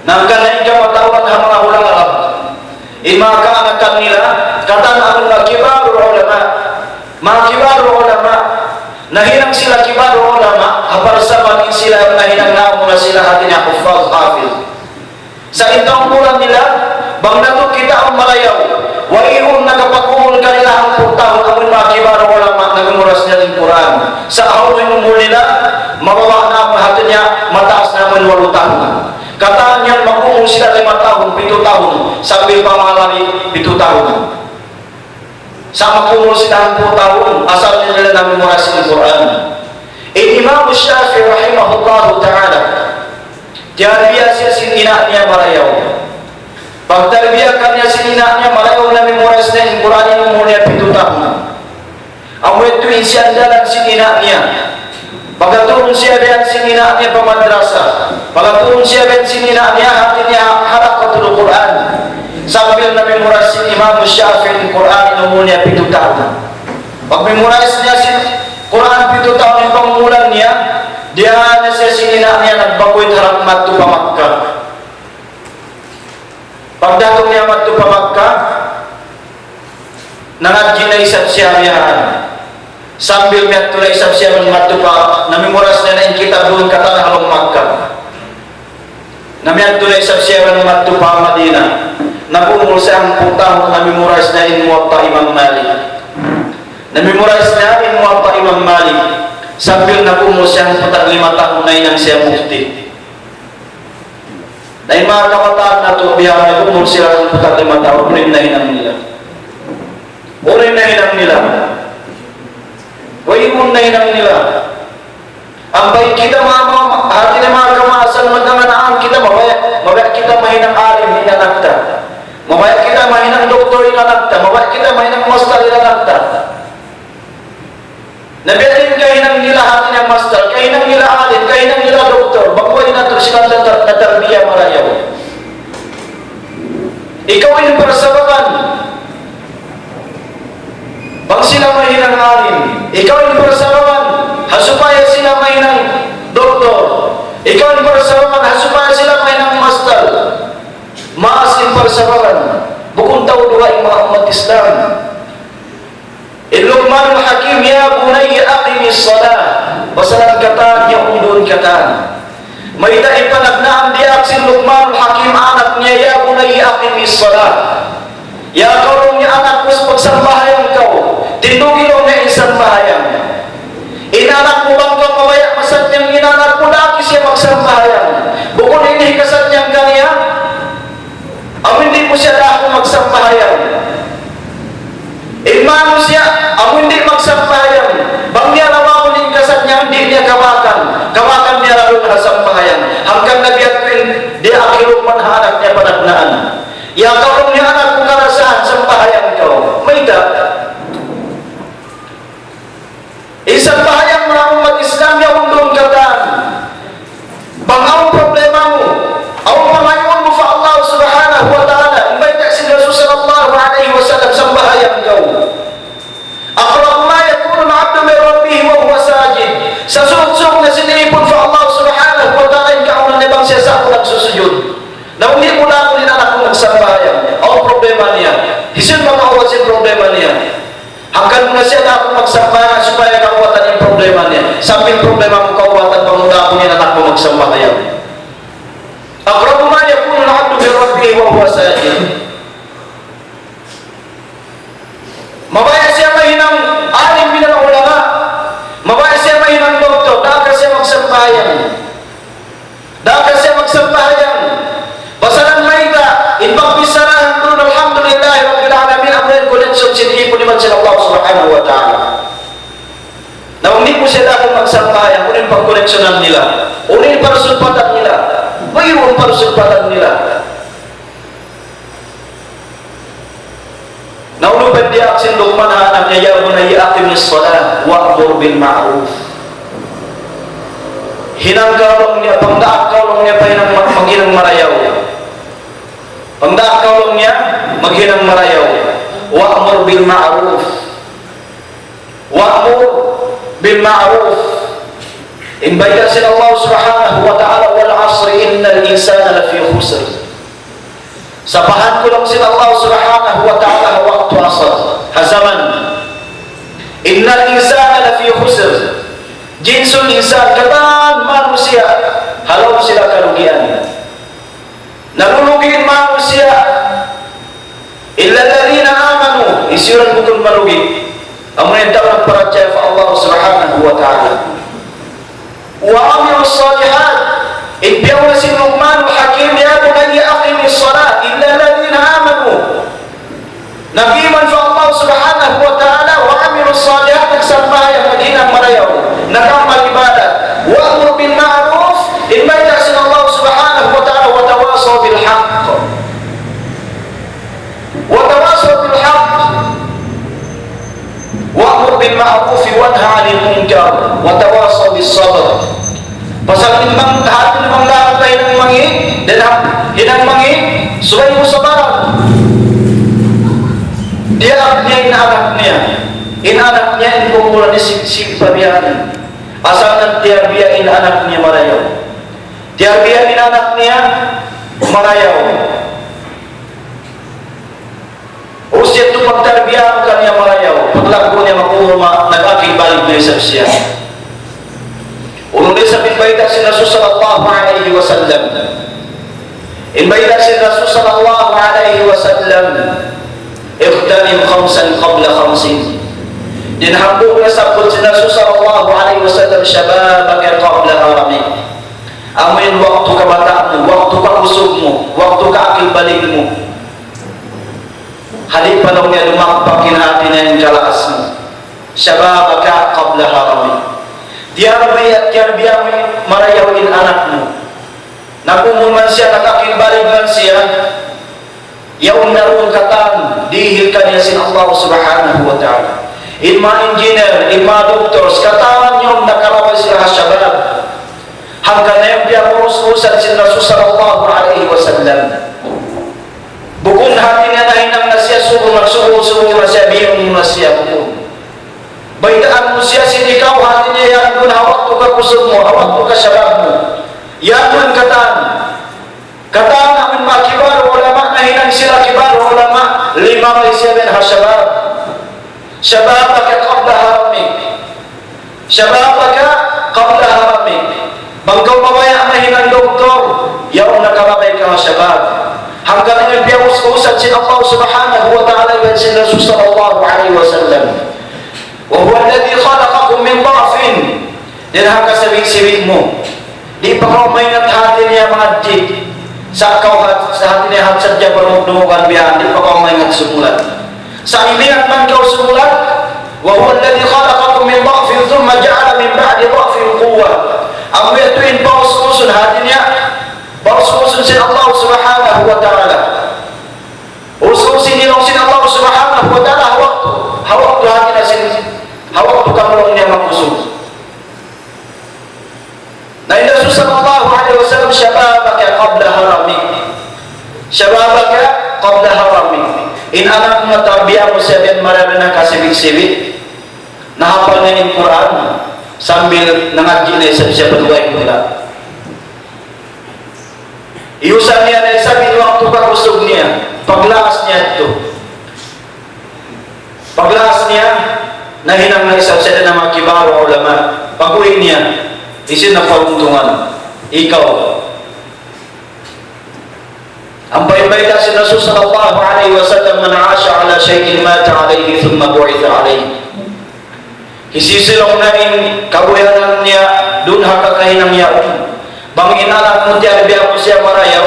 Nanggang na yung matawan ng mga hulang alam. Imakaanakan nila, katan ang mga kibaru ulama, mga kibaru ulama, nahinang sila kibaru ulama, haparsaman sila nahinang na mula sila hati niya kufaz hafil. Sa itong bulan nila, bang nato kita ang malayaw, wa ihon nakapag-uul kanila ang 4 tahun, amun mga kibaru ulama, nagumuras niya ng Quran. Sa ahon yung umul nila, mabawa na ang hati niya, mataas naman 8 tahun. Kataan niyan mag-uul sila 5 tahun, 7 tahun, sambil pamalari 7 tahun. Sa mag-uul sila 10 tahun, asal nila na memorasi ng Quran. Imam Syafi'i rahimahullahu ta'ala, tarbiyah siya sinina niya marayaw. Pag tarbiyah kanya sinina niya marayaw na memorasi na yung Quran yung umul niya 7 tahun. Ang wetuin siya dalang sinina niya. Pagkatulong siya din sinina niya pamadrasa, pagkatulong siya din sinina niya hati niya harakatul Quran, sambil na memorize si Imam Syafi'i ng Quran inumun niya 7 tahun. Pag memorize niya si Quran 7 tahun yung pangumulan niya, dia na siya sinina niya nagbagoy harap matu pa Makkah. Pagdatong niya matu pa Makkah, nangadjinay sa siya riyahan. Sambil niya tulay isang siya matupa, namimoras niya na yung kitab doon katang halong Makkah. Namiyad tulay isang siya matupa Madina. Napumul siya ang 10 tahun, namimoras niya in Muwatta Imam Malik. Namimoras niya in Muwatta Imam Malik. Sambil napumul siya ang 5 tahun na inang siya mufti. Na yung mga kabataan na ito, biya napumul sila ang 5 tahun, urin na hinang nila. Urin na hinang nila. Waimun na hinang nila. Ang baik kita mga hati na mga kamasan magdanganaan kita, mabaya kita mahinang alim, hinanagta. Mabaya kita mahinang doktor, hinanagta. Mabaya kita mahinang master, hinanagta. Nabiyarin kahinang nila hati ng master, kahinang nila alim, kahinang nila doktor. Bagway na ito sila na tarbiya Ikaw ang persawaran, supaya sila may ng doktor. Ikaw ang persawaran, supaya sila may ng master. Maas ang persawaran. Bukong taon dua ang mga umat Islam. Luqmanul Hakim, ya bunayya aqimis salah. Basalan kata, ya undun kata. May ipanagnaam di aksin Luqmanul Hakim anak niya, ya bunayya aqimis salah. Ya kaulong niya anak ko, pagsambahayan kau. Tindugin mo na isang bahayang. Inanak mo bang kau mawayak masat niyang inanak mo lagi siya magsambahayan. Bukod ini kasat niyang kaniya, hindi mo siya dahil magsambahayan. Ilmano siya, hindi magsambahayan. Bang niya nawakuling kasat niya, hindi niya kawakan. Kawakan niya lalo na sambahayan. Hanggang nabiyatrin, di akilog man anak niya panagnaan. Ya kaulong niya anak mo karasaan, sambahayan kau. May isang bahayang mga umat Islam yung undong kataan. Bang ang problema mo, ang pangayon mo sa Allah subhanahu wa ta'ala, imbay na si Rasul sallallahu alaihi wasallam sa bahayang gaw. Aqrabu ma yakunu al-'abdu min rabbih wa huwa sajid. Sa suksok na sinilipon sa Allah subhanahu wa ta'ala, ikaw na nibang siya sa ako nagsusujud. Na hindi mo na ako anak mo nagsambahayang. Ang problema niya. Hisin makawas yung problema niya. Hanggang na siya na ako magsambahan supaya kawatan yung problema niya. Samping problema mo kawatan pangula ko niya anak mo magsambahan. Aqrabu ma yakunu al-'abdu min rabbih wa huwa sajid. Mabaya siya mahinang alim bilang ulama. Mabaya siya mahinang doktor. Daka siya magsambahan. Daka siya magsambahan. Basalan maita. Inpagbisarahan doon. Alhamdulillah. Rabbil alamin. Amrin koneksyon sinipon naman sila Allah subhanahu wa ta'ala. Na hindi po sila akong magsambahan. Unin pagkoneksyonan nila. Unin parusulpatan nila. Mayroon parusulpatan nila. Naulupan di aksin Luqman anak niya, ya bunayya aqimis salah wa'mur bil ma'ruf. Hinanggalong niya, pangdaakgalong niya pa hinang maghinang marayaw. Pangdaakgalong niya, maghinang marayaw. Wa'mur bil ma'ruf. Wa'mur bil ma'ruf. Inbayda sin Allah subhanahu wa ta'ala, wal 'asri innal insana lafi khusr. Sabahan ko lang sila Allah subhanahu wa ta'ala waktu asar hazaman. Innal insana lafi khusr. Jinsul insan, kataan manusia, halau sila karugian. Nalulugin manusia illa alladhina amanu, isiran bukan marugi. Amun yang tak percaya kepada Allah subhanahu wa ta'ala. Wa amilus salihat. Ibyawa si Luqmanul Hakim, ya bunayya aqimis salat illa alladhina amanu. Nabiman sa Allah subhanahu wa ta'ala wa amilus salihat, nagsambahayan, maghinang marayaw, nakamal ibadat. Wa amur bil ma'ruf, inbayda sin Allah subhanahu wa ta'ala wa tawasaw bil haqq. Wa tawasaw bil haqq. Wa amur bil ma'ruf wa nahy 'anil munkar wa tawasaw bis sabr. Pasal timbang hati ng lahat ay ng mangi, dan hinang mangi, suway mo sa barang. Dia inaanak niya. Inaanak niya, inkumula ni si pabiyanin. Asal ng tiarbiya inaanak niya marayaw. Tiarbiya inaanak niya marayaw. Usia itu pagtarbiya ka niya marayaw. Paglago niya makuha, nag-aking balik niya sa siya. Ulun sa pinbayda si Rasul sallallahu alaihi wasallam. Inbayda si Rasul sallallahu alaihi wasallam. Ikhtanim khamsan qabla khamsin. Dinhambuk na sabot si Rasul sallallahu alaihi wasallam, syababaka qabla harami. Amin waktu kabataan mo, waktu kausog mo, waktu kaakil balik mo. Halipan lang niya lumakpak kinahati na yung kalaas mo. Syababaka qabla harami. Tiar biya marayawin anak mo. Nakumuman siya, nakakibaligan siya. Yaong naroon katan, dihil ka niya sin Allah subhanahu wa ta'ala. Ilma engineer, ilma doctors, katan yung nakalaway sila hasyabab. Hanggang na yung piyapurus-usan sin Rasul sallallahu alaihi wasallam. Bukun hati niya nahinang na siya, sugo, magsugo-sugo na siya, biyong na siya, bukun. Baitaan mo siya, kusog mo, awat mo ka syabab mo. Yan man kataan. Kataan namin mga kibar ulama na hinang sila kibar ulama 5 kay 7 ha syabab. Syababaka qabla haramik. Syababaka qabla haramik. Bangkaw mamaya na hinang doktor, yaw nakababay ka ha syabab. Hanggang ang biyawus-usat si Allah subhanahu wa ta'ala wa si Rasul sallallahu alaihi wasallam. Wa huwa alladhi khalaqakum min dha'fin. Dinha ka sabik-sibik mo. Di pa ka may nathati niya mga dik. Sa hati niya hat sadya parumugdumukan biyan. Di pa ka may natsumulat. Sa ilihan man kaw sumulat. Wa huwa alladhi khalaqakum min dha'fin thumma ja'ala min ba'di dha'fin quwwa. Ang wiyatuin paus-usun hati niya. Paus-usun sin Allah subhanahu wa ta'ala. Ususin nilong sin Allah subhanahu wa ta'ala. Hawak tu hati na sin. Hawak tu kamulong niya mangusum. Na ila sallallahu alaihi wasallam syababaka qabla haramik. Syababaka qabla haramik. In anak mo tabiya mo sabihin marami na kasibik-sibik. Nahapal na yung Quran sambil nangadji na isa paduay nila. Iusan niya na isabi waktu kakusog niya. Paglaas niya ito. Paglaas niya nahinang na isang sila na mga kibaro ulama. Pag-uwi niya isin na pauntungan. Ikaw. Ang baybayda si Rasul sallallahu alaihi wasallam man aasha ala shay'in mata alayhi thumma bu'itha alayhi. Hisisilong na in kabuyanan niya dun hakakahinang yaon. Bangin anak mo diyan biya mo siya marayaw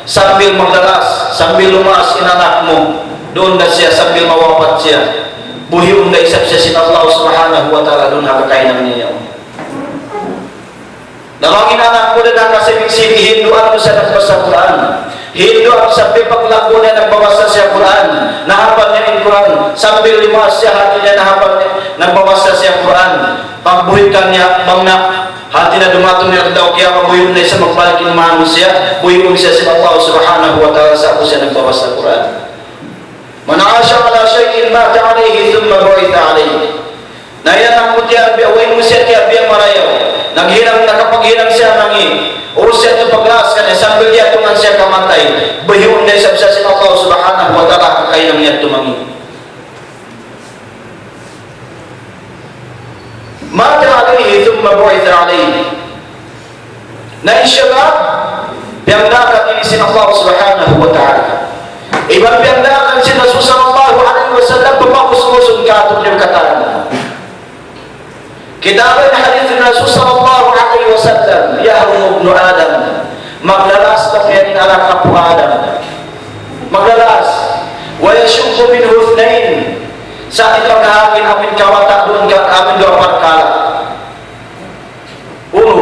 sambil magdalas, sambil lumaas inanak mo. Doon na siya sambil mawapat siya. Buhiyon na isap siya sin Allah subhanahu wa ta'ala dun hakakahinang niya yaon. Namangin anak mo na nakasibig-sibig, hinduan mo siya nagbasa Quran. Hinduan sa paglago na nagbabasa siya Quran. Nahapal niya in Quran. Sambil limas siya, hati niya nahapal niya, nagbabasa siya Quran. Pagbuhikan niya, bangna, hati na dumatong niya daw, kaya mabuhiyon na siya, magbalikin mahal siya, buhiyon siya si Allah subhanahu wa ta'ala sa ako siya nagbabasa Quran. Man aasha ala shay'in mata alayhi thumma bu'itha alayhi. Na yan ang mutiyan, biaway mo siya kaya biyang marayaw. Nakapaghinang siya nangi. O siya ito paglaas ka niya, sambil niya tungan siya kamatay. Bahiyon na isap siya sin Allah subhanahu wa ta'ala kakainang niya tumangi. Mata alayhi thumma bu'itha alayhi. Na isyabab, biyangdakan ini sin Allah subhanahu wa ta'ala. Ibang biyangdakan sin Rasul sallallahu alaihi wasallam, papakus-kusong katong niyong kataan. Kitabay na hadith ng Rasul sallallahu alaihi wasallam, yahrum ibnu Adam, maglalas na kaya anak na po Adam. Maglalas, wa yashubbu minhu ithnain, sa ating pagkahangin amin kawata doon ka amin doon pagkala. Uno,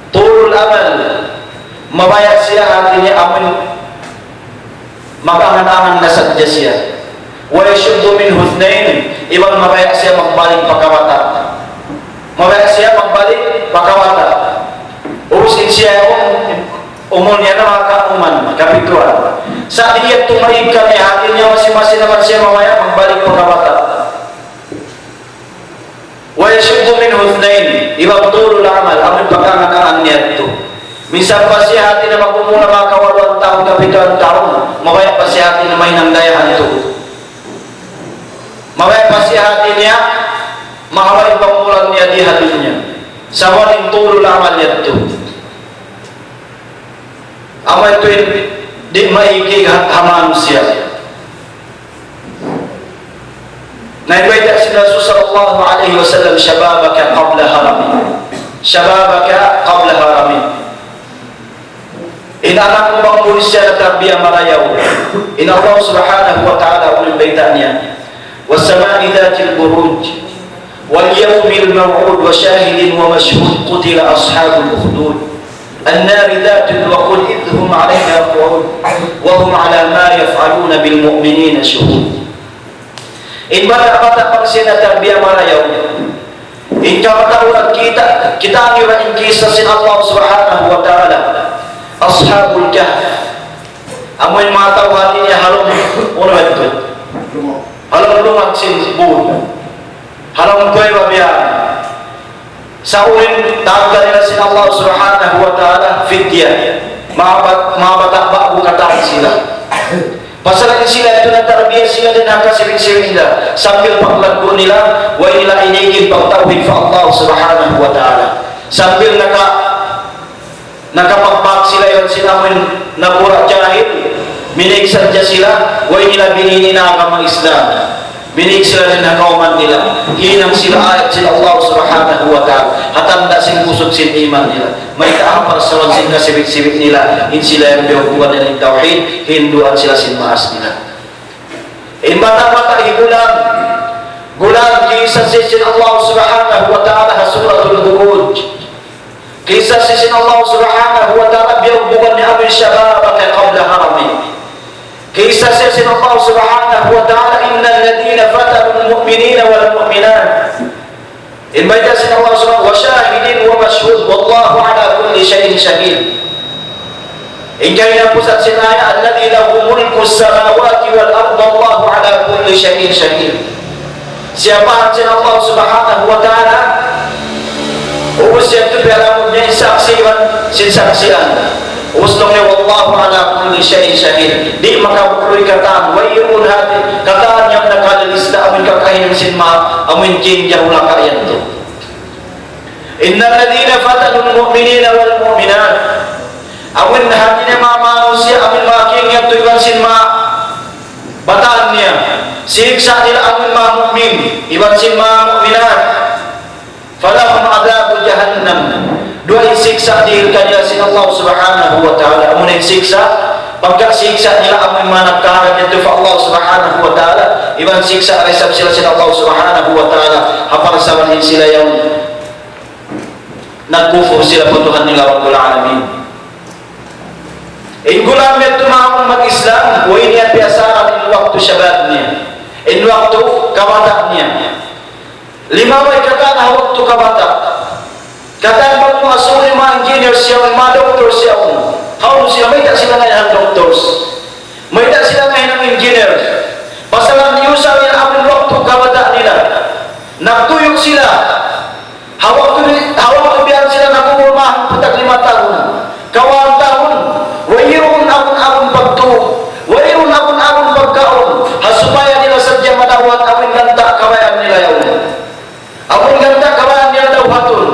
tulul amal, mabayat siya hati niya amin magangan-angan na sadya siya. Wa yashubbu minhu ithnain, ibang mabayat siya magbalik pagkawata. Mabaya siya magbalik pakawata. Urusin siya umul niya na mga kauman, kapituan. Sa diya tumaig kami, hati niya masing-masing naman siya mamaya magbalik pakawata. Wa yashubbu minhu ithnain, ibang tulul amal, amin pagkanganaan niya ito. Minsan pa siya hati na magpumula mga kawalawang taon, kapituan taon, mabaya pa siya hati na may nangdayahan ito. Mabaya pa siya hati niya mahawain pamulan niya di hatinya. Sa waling tulul amal niya ito. Amal ito di maigig haman siya. Naibay si Rasul sallallahu alaihi wasallam, syababaka qabla harami. Syababaka qabla harami. Inanak mo bang pulis siya na tarbiyah marayaw. Ina Allah subhanahu wa ta'ala ulil baitan niya. Wassama'i dhatil buruj. واليوم الموعود وشاهد ومشهود قتل أصحاب الأخدود النار ذات الوقود إذ هم عليها قعود وهم على ما يفعلون بالمؤمنين شهود. إن bata-bata pang sinatarbiya marayaw, in kamataulan kita ang yurain kisa sin Allah subhanahu wa ta'ala. Ashabul Kahf, amoy mga tawhati niya halong unod ito, halong lumag sin buhay, halong ko'y babiyan. Sa ulin, tawag nila si Allah subhanahu wa ta'ala, fidya. Mga bata-bata kataan sila. Pasalagin sila ito na tarbiyah sila din ang kasibig-sibig nila. Sambil paglago nila, way nila inigin pagtawid fa Allah subhanahu wa ta'ala. Sambil nakapagbag sila yun sinamin na pura jahil, minigsan dya sila, way nila binini na ang mga Islam. Binig sila din na kauman nila. Hinang sila ayat sila Allah subhanahu wa ta'ala. Hatanda sin kusot sin iman nila. May taang para sa sin kasibik-sibik nila. Hin sila yung bihukuhan nila yung tawhid. Hinduan sila sin maas nila. Mata-mata higulan. Gulan kisah sin Allah subhanahu wa ta'ala hasuratul duruj. Kisah sin Allah subhanahu wa ta'ala bihukuhan ni Abil Shababaka qabla harami. Kisah sin Allah subhanahu wa ta'ala innal ladina fatanul mu'minina wal mu'minat. In baita sin Allah subhanahu wa syahidin wa mashhud wallahu ala kulli syai'in syahid. In kaya pusat sin ayat alladzi lahu mulku samawati wal ardi wallahu ala kulli syai'in syahid. Siapa sin Allah subhanahu wa ta'ala usia tu biar punya saksian sin saksian. Uslungnya wallahu ala kulli syai'in syahid. Di maka perlu kataan wayyun hati kataan yang nakalista amin kakahin sin ma amin jin jauh kalian tu. Innal ladina fatanul mu'minina wal mu'minat. Amin hatinya ma manusia amin making yang tu iban sin ma bataannya. Siksa nila amin ma mu'min iban sin ma mu'minat. Falahum adzabul jahannam. Dua siksa dihilkan sin Allah subhanahu wa ta'ala. Amun siksa pagka siksa nila amun managkarat itu fa Allah subhanahu wa ta'ala. Iban siksa resab sila sin Allah subhanahu wa ta'ala. Hapang sabahin sila yung nagkufur sila po Tuhan nila Rabbul Alamin. In gulam itu ma'amul mag-Islam wa in yan biasaran in waktu syababnya, in waktu kabataannya. Lima way katana waktu kabata. Kata pag mga suri, mga engineers siya, mga doctors siya, how siya, may tak sila ngayon ang doctors, may tak sila ngayon ang engineers. Pasalang niyusaw yan ang waktu kabata nila, nagtuyok sila, hawak tubihan sila, nagumulmahan patag 5 tahun, kawang tahun, wayirun akon pagtuog, wayirun akon pagkaon, hasupaya nila sadya madawat, amin ganta kabayan nila yun. Amin ganta kabayan nila daw hatun.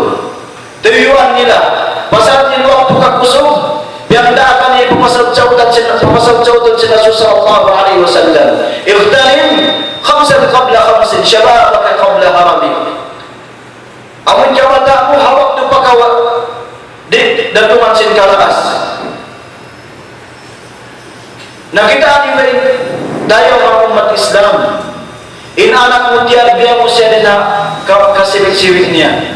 Tuyuan nila pasal din waktu kakusog biang daakan ni pemasal jautan sila sallallahu alaihi wasallam ikhtanim khamsan qabla khamsin syababaka qabla harami. Amun jawatamu hawak tu pakawa di datuman sin kalaas. Nah kita ni dayo umat Islam in anak mutiar biya musya na kasibik-sibiknya.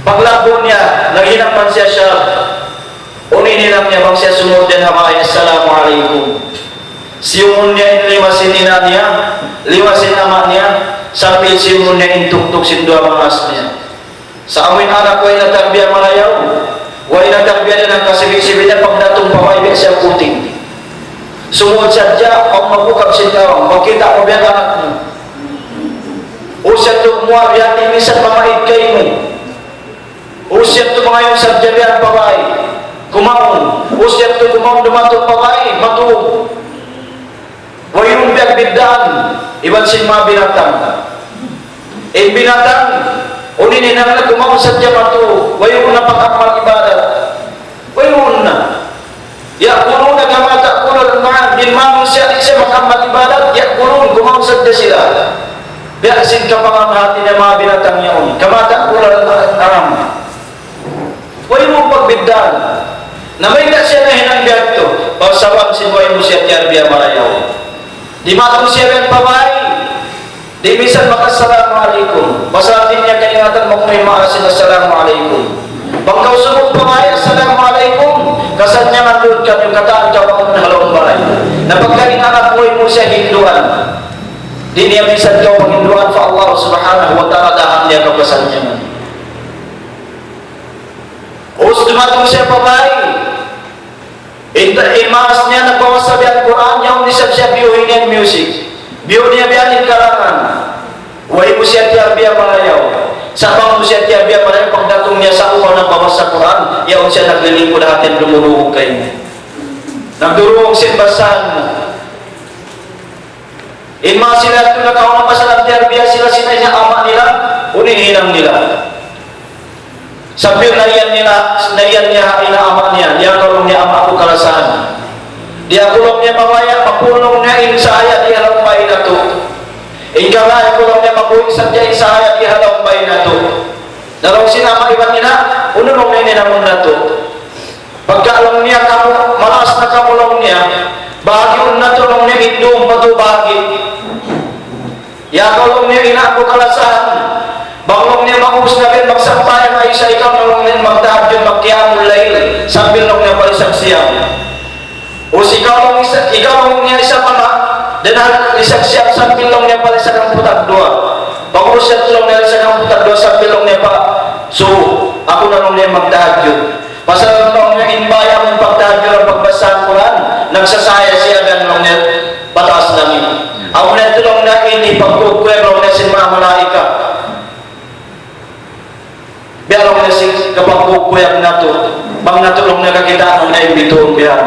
Paglago niya, naghinakpan siya siya, uninilang niya bang siya sumod din hamay, assalamualaikum. Siyumun niya inlimasin nina niya, limasin ama niya, sambil siyumun niya intuktuk sindua mangas niya. Sa amin anak ko ay natagbiya malayaw, way natagbiya na ng kasibig-sibig na pagdatong paway siya puting. Sumod sadya, ang mabukap sindawang, magkita mo biyan anak mo. O siya tumuwa biyan, imisan mamait kayo mo. Usiat tu mga yung sabjabian pawai kumaon, usiat tu kumaon dumato pawai matu wayong biag biddaan iban sin mga binatang binatang uninin na kumaon sadya matu wayong napakamal ibadat wayong na yakulun na gamata kulun mga binmamon siya makamal ibadat yakulun kumaon sadya sila biasin kapangamahati na mga binatang yun kamata kulun aram. Huwag mo pagbigdan na may na siya na hinangbiag to pagsawang sinuay mo siya tiyar biya marayaw di matong siya rin pamay di misan makasalamualaikum pasatin niya kaningatan mo kung may maasin assalamualaikum pagkaw sumog pamay assalamualaikum kasad niya mandun ka yung kataan ka mo ng halong baray na pagkain anak mo siya hinduan di niya misan ka panghinduan fa Allah subhanahu wa ta'ala dahan niya kapasan niya man. Us dumatong siya pabay. Imas niya nagbawas sa biyan Quran, yung nisab siya biyuhin niya music. Biyuhin niya biyan kalangan. Huwag mo siya tiya biya malayaw. Sa manusia tiya biya maraya pagdatong niya sa upaw ng bawas sa Quran, yaon siya naglilingkod atin dumuruhog kayo. Nagduruhog simbasan mo. Inma sila ito nakaunang pasalang tiya biya sila sinay niya ama nila, unihinang nila. Sambil naiyan niya ina ama niya, dia kalong niya ama ako kalasahan. Dia kulong niya mawaya, mapulong niya insaya di halang bayi na to. Ingkala kulong niya mabuing sadya insaya di halang bayi na to. Dalawang sinama iban nila, unulong niya ninamon na to. Pagkalong niya kamu, malas na kamulong niya, bahagi na to nung niya indong patubagi. Ya kulong niya ina ako kalasahan. Banglong niya maubos na rin magsampayan ay sa ikaw nung niya magdahab yung magkiyamul layl. Sambil nung niya palisang siyam. O ikaw nung niya isa mama, dan isang siyam sambil nung niya palisang ang putag dua. Banglong siya tulong niya isang ang putag dua sambil nung niya pa. So, ako na nung niya magdahab yun. Pasal nung niya inbayang yung pagdahab yun ang pagbasa ng Quran, nagsasaya siya gan nung niya batas namin. Ako na tulong na ini pagkukwero na si mga malaika. Biarong na si kapag kukuyak na to, bang natulong na kakita nung naibitoon biya.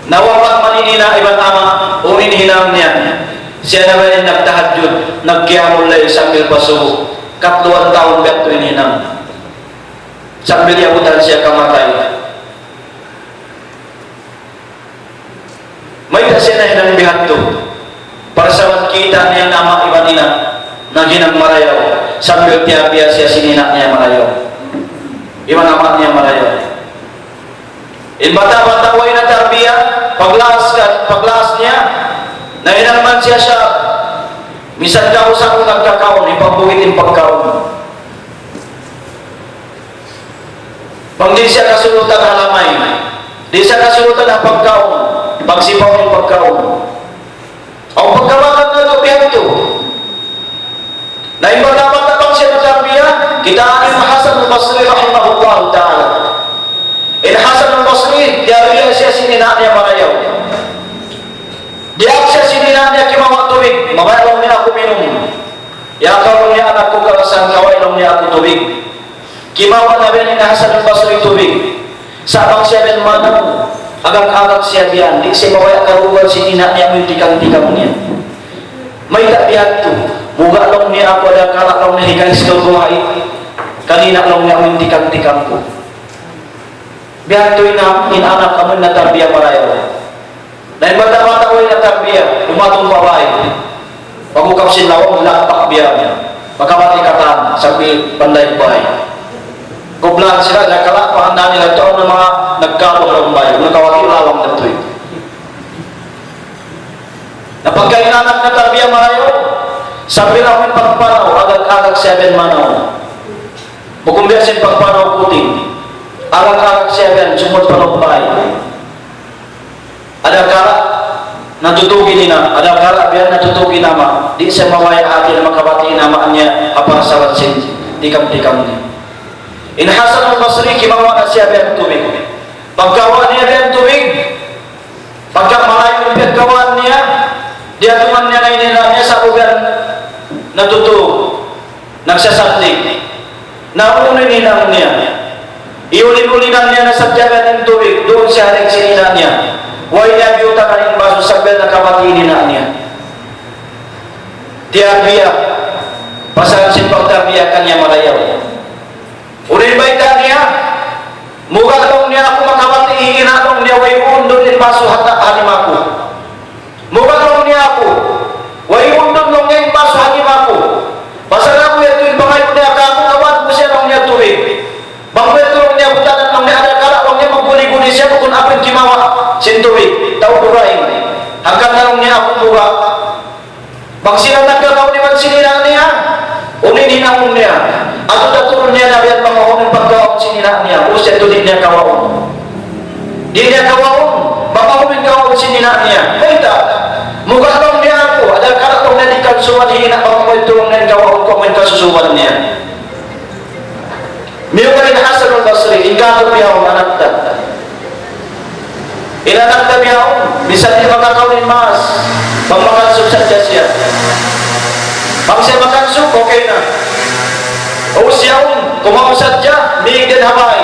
Nawapat maninina ibang ama, unin hinang niya. Siya na rin nagtahadyod, nagkiyamulay sambil paso. 4 taon biya ito hinang. Sambil yabutan siya kamatay. May siya na hinang bihat to. Para sa kita niya nama iba nila, na ginang marayaw. Sambil tiapia siya sinina niya marayaw. Iba nama niya marayaw. Bata-bata way na tarbiya, paglaas niya, nahinangman siya siya. Misan ka sa kung nagkakaon, ipagbukitin pagkaon. Pag di siya kasulutan halamay, di siya kasulutan ang pagkaon, pagsipaw yung pagkaon. Ang pagkawakan na ito, biyan ito. Na imbata-bata siya ng tarbiya, kita aning Hasan al-Basri rahimahullah ta'ala. Hasan al-Basri, diariya siya sinina niya marayaw. Diyak siya sinina niya kimawag tubig, mabayalong niya ako minum. Yakalong niya anak ko kalasan, kawailong niya ako tubig. Kimawag na bin ni Hasan al-Basri tubig. Sabang siya bin manang, agak-agak siya biyan, di siya mawaya karugal sinina niya mo yung tikang-tikang niya. May tabihat to, muga long niya ako ada kalak long niya higais kau buhay. Kanina long niya mo yung tikang-tikang ko. Bihat to inanak kami na tarbiya marayaw. Dahil bata-bata ko na tarbiya, umatong babae. Pagukap sinlawang, lakpak biya niya. Pagkamati katan, sabi banday bahay. Kublaan sila, nakalak pa handa nila ito ng mga nagkabong ng bahay. Nakawati lawang na ito. Napagkainanak na tarbiya marayaw, sabi namin pagpanaw, agag-agag 7 manaw. Bukumbiyasin pagpanaw puting. Agag-agag 7, sumot panumpay. Ada kala natutugi nina, ada kala biar natutugi nama. Di sa mawaya hati na makabati nama niya apa salat sin tikam-tikam niya. Hasan al-Basri kimawa na siya biar tubig. Pagkawan niya biar tubig, pagkamalayo biar kawan niya, dia teman niya na inila niya sa ugan natutug, nagsasaktik. Naunin ninang niya. Iulin-ulinan niya na sabjagan ng tubig, doon siya rin sinina niya. Huwag niya biyuta ka rin baso sabel na kamatinin na niya. Tiyabiya, pasahan si pagtabiya kanya marayaw. Unin baita niya, mugatong niya ako makamati, iinatong niya, huwag undon din baso hata hanim ako. Mugatong niya ako, huwag undon nung niya yung baso hanim ako. Pasahan ako ito yung bangay ko niya, kako kawan ko siya nung niya tubig. Bangwet nung niya butanan nung niya ada kala nung niya magbuli-guli siya kung apin kimawa sintuwi, tao burahin. Hanggang na nung niya ako buga. Bang silang nagkakaw ni sinira niya, unin-hinang niya. Ato datulun niya na biyan mga unang pagkaw sinira niya, o siya ito din niya kawaon. Di niya kawaon, baka umin kawaon sinira niya. Baita, mukha nung niya ako, ada kala nung niya di kalsuman, hihina baka mo ito nung niya kawaon ko, may kasusuman niya. Miyong rin Hasan al-Basri, ingkato biyahong anakta. Inanakta biyahong, bisa di makakawin mas, pagmakansub sa siya. Bang siya makansuk, okay na. O siyaon, kumao sadya, miig din habay.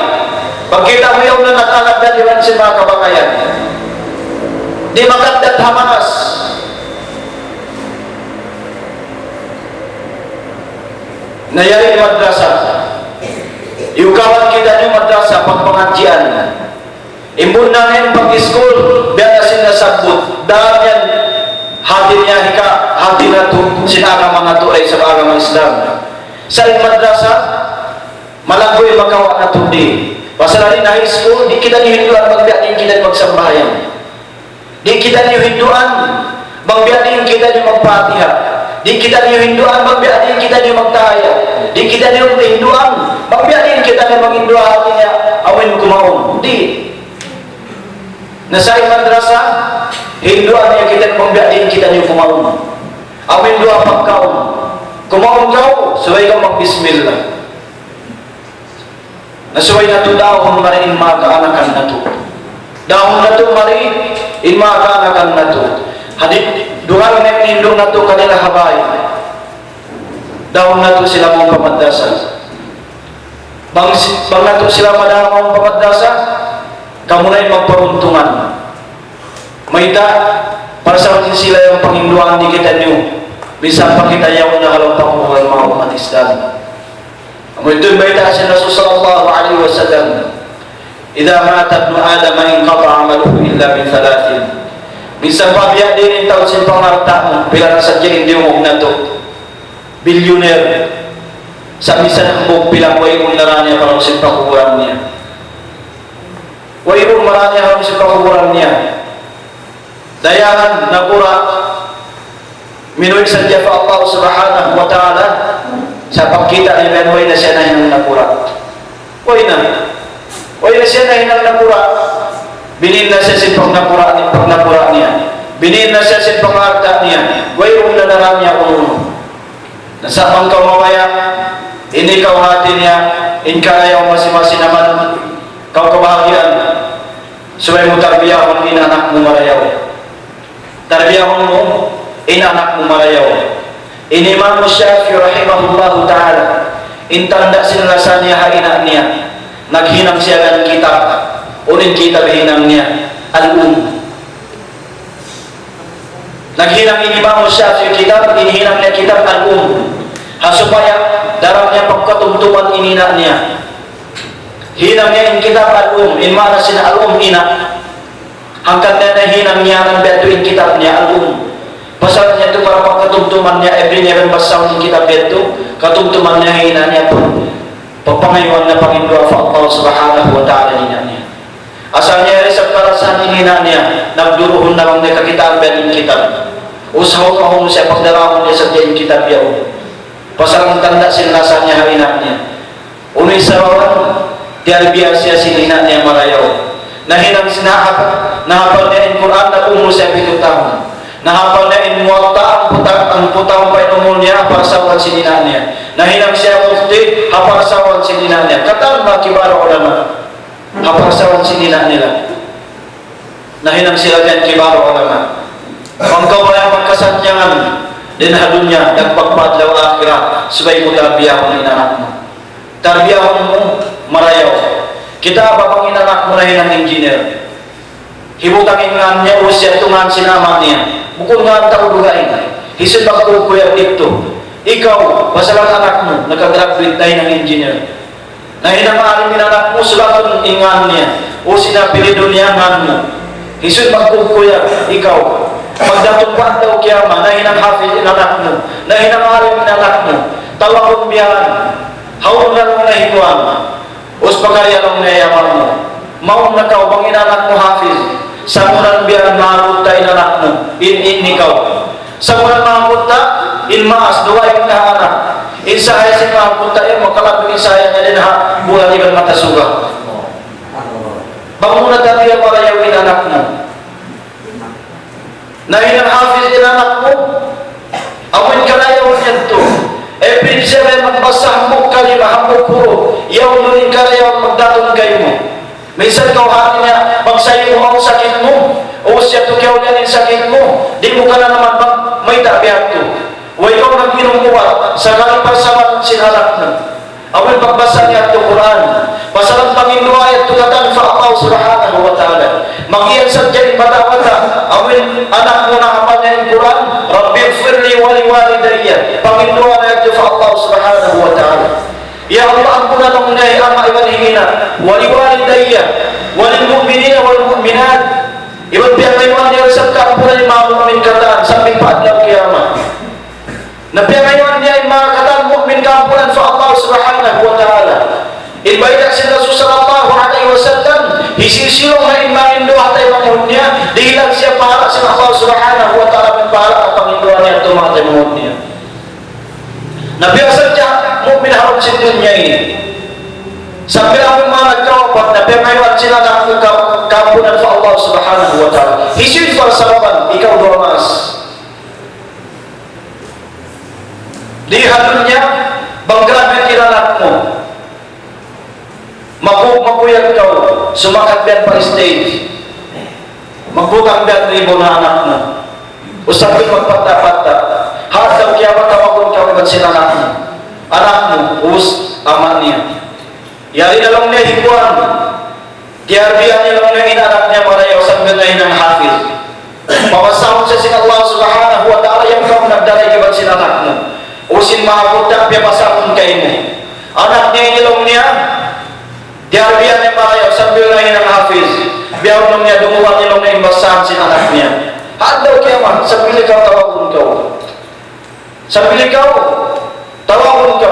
Pagkita mo yung na nakalagdan yun si mga kabakayan. Di makagdat hamanas. Nayari madrasa. Iukawan kita niyo madrasa pagpangadyan. Imbun na ngayon pag-school, biya na sinasabot. Dahil yan, hati niya hati na ito, sinagama na ito ay sa agama Islam. Sa madrasa, malanggoy magawa na ito di. Pasalari na high school, di kita niyo hinduan, magbiya din kita magsambahayan. Di kita niyo hinduan, magbiya din kita niyo magpatiha. Di kita niyo hinduan, magbiya din kita niyo magtahaya. Di kita niyo hinduan, magbiya din kita niyo maghinduan niya, awin kumaon. Di. Nasa madrasa, hinduan niya kita magbiya din kita niyo kumaon. Awin dua pagkaon. Kumaon kau, suway kang magbismillah. Nasuway na ito dahon mariin mga kaanakan na ito. Dahon na ito mariin in mga kaanakan na ito. Hadip, duhal na nindong na ito kanila habay. Dahon na ito sila mong pamadasa. Bang na ito sila madama mong pamadasa, kamu na yung magparuntungan. Mayta, para sa atin sila yung Panginoon di kita nyo. Bisa pa kita yaw na halampang mga umat Islam. Ito baita si Rasul sallallahu alaihi wasallam, "Idza mata ibnu Adam inqata 'amaluhu illa min thalathin." Bisa pa biya din taw sin pangarta mo, pila na sadya hindi mo na to. Billionaire. Sa bisan mo pila way mo naranya para sin pakukuran niya. Way mo maranya para sin pakukuran niya. Dayangan nakura minuy sadya pa Allah subhanahu wa ta'ala sa pagkita ni Benoy na siya na hinang nakura. Huwag na siya na hinang nakura. Binin na siya si pagnakura niya. Binin na siya si pangarta niya. Huwag na naram niya uno. Nasa pang kamawaya, ini kau hati niya, in kaya masing-masing naman, kau kebahagiaan. Suway mo tarbiyahon, inanak mo marayaw. Tarbiyahon mo, inanak mo marayaw. Ini Imam Syafi'i rahimahullahu ta'ala, intanda sinalasan niya haina niya, naghinang siya ng kitab, unin kitab hinang niya, al-um. Naghinang ini Imam Syafi'i kitab, inihinang niya kitab al-um. Supaya darang niya pagkatumtuman inina niya. Hinang niya in kitab al-um, in mana sina al-um ina. Hanggang na hinang niya ng beto in kitab niya al-um. Pasal niya ito para pagkatumtuman niya, every niya rin basaw ng kitab ito, katumtuman niya hina niya po. Pagpangayuan na Panginoon fa Allah subhanahu wa ta'ala hina niya. Asal niya rin sa karasan hina niya, nagduruhon na lang niya kakitaan ba ng kitab. Usahaw mahong siya pagdarahon niya sa diyan kitab yaw. Pasal ang tanda sinlasan niya hina niya. Unoy sa wawan, tiarbiya siya sinina niya marayaw. Nahinang nahapal niya in Quran na umul siya 7 tahun. Nahapal na in muwatta ang putang painumul niya para sa wan sinina niya. Nahinang siya mufti para sa wan sinina niya. Kataan ba kibara ulama? Para sa wan sinina nila. Nahinang sila yan kibara ulama. Ang kawalang magkasatyangan din hadun niya nagpagpadlaw akhirah sabay mo tarbiyahon ng inanak mo. Tarbiyahon mo marayaw. Kita ba pang inanak mo na hinang engineer? Hibutangin nga niya o siya tungan sinama niya. Bukod nga tao lugain. Hisin magkukuya dito. Ikaw, basalang anak mo, nakagraduate na ng engineer. Na hinamaalim ng anak mo, sulatun ingan niya. O sinapilido niya ngan mo. Hisin magkukuya, ikaw. Magdatupan daw kiyama, na hinamhafiz ng anak mo. Na hinamaalim ng anak mo. Tawakong biyahan. Hawang na nung nahinuan. Os pakarya nung nayaman mo. Maong nakaw, bang inanak mo hafiz. Sa munang biyan mahapunta inanak mo, in ikaw. Sa munang mahapunta, in maas, duwa yung anak. In sahay sin mahapunta, makalabing isaya niya din ha, bulan iban matasuga. Bang muna dati ang marayawin anak mo. Na hinang hafiz inanak mo, awin kalayawan yan to. Every siya ay magbasa hambog kalima, hambog puro. Yaw nurin kalayawan magdatong kayo mo. Minsan kau hati niya, magsayo mo ang sakit mo. O siya tukyaw niya yung sakit mo. Di mo ka na naman may tabihat to. O ikaw nag-inom mo kuat sekali bersama sinalakna. Awal pagbasa niya ito Quran, pasalang Panginoon ayat tulatan sa Allah subhanahu wa ta'ala. Magiyan sa dyan bata-bata, awal anak mo na kapan niya yung Quran, Rabbi firli wali-walidayya. Panginoon ayat ito sa Allah subhanahu wa ta'ala. Ya Allah, ampunan ng ngayon ang maiwan hingina, wali-walidayya, walil-mu'minina, wal-mu'minat. Iwan piyangayuan niya sa kaampunan yung mga mu'min kataan, sa pagpaadlaw kiyamat. Napiyangayuan niya yung mga kataan mu'min kaampunan sa Allah subhanahu wa ta'ala. Ilbaidak si Rasul sallallahu alaihi wasallam, hisisilong na imanin doa tayo mga niya, dihilang siya para sa Allah subhanahu wa ta'ala, para ang Panginoon niya ito mga tayo niya. Nabiyasan niya, mu'min harap sa dunya ini. Sambil ang mga nagkawapat, napiyangayuan sila ng kaampunan sa Allah subhanahu wa ta'ala. Hisin para sa laban, ikaw dormas. Di halun niya, bang grabe kinanak mo. Magpuyag ka, sumakat biyan pa stage. Magbutang biyan ribo na anak mo. Usapin magpata-pata. Hataw kaya matawagod ka iban sila anak mo. Anak mo, ama niya. Yari na lang niya hikuan. Diarbihan niya lang niya inanak niya marayaw sa ganahin ng hafiz. Mawasahon sa sin Allah subhanahu wa ta'ala yung kang nagdaray iban sila anak mo. Usin mahapunta, piyapasakon kayo mo. Anak niya inilong niya, diarbihan niya marayaw, sambil na ng hafiz. Biyaw nung niya, dumuhan nilong na imbasahan sin anak niya. Hadaw kaya man, sambil ikaw tawagun ka. Sambil ikaw, tawagun ka.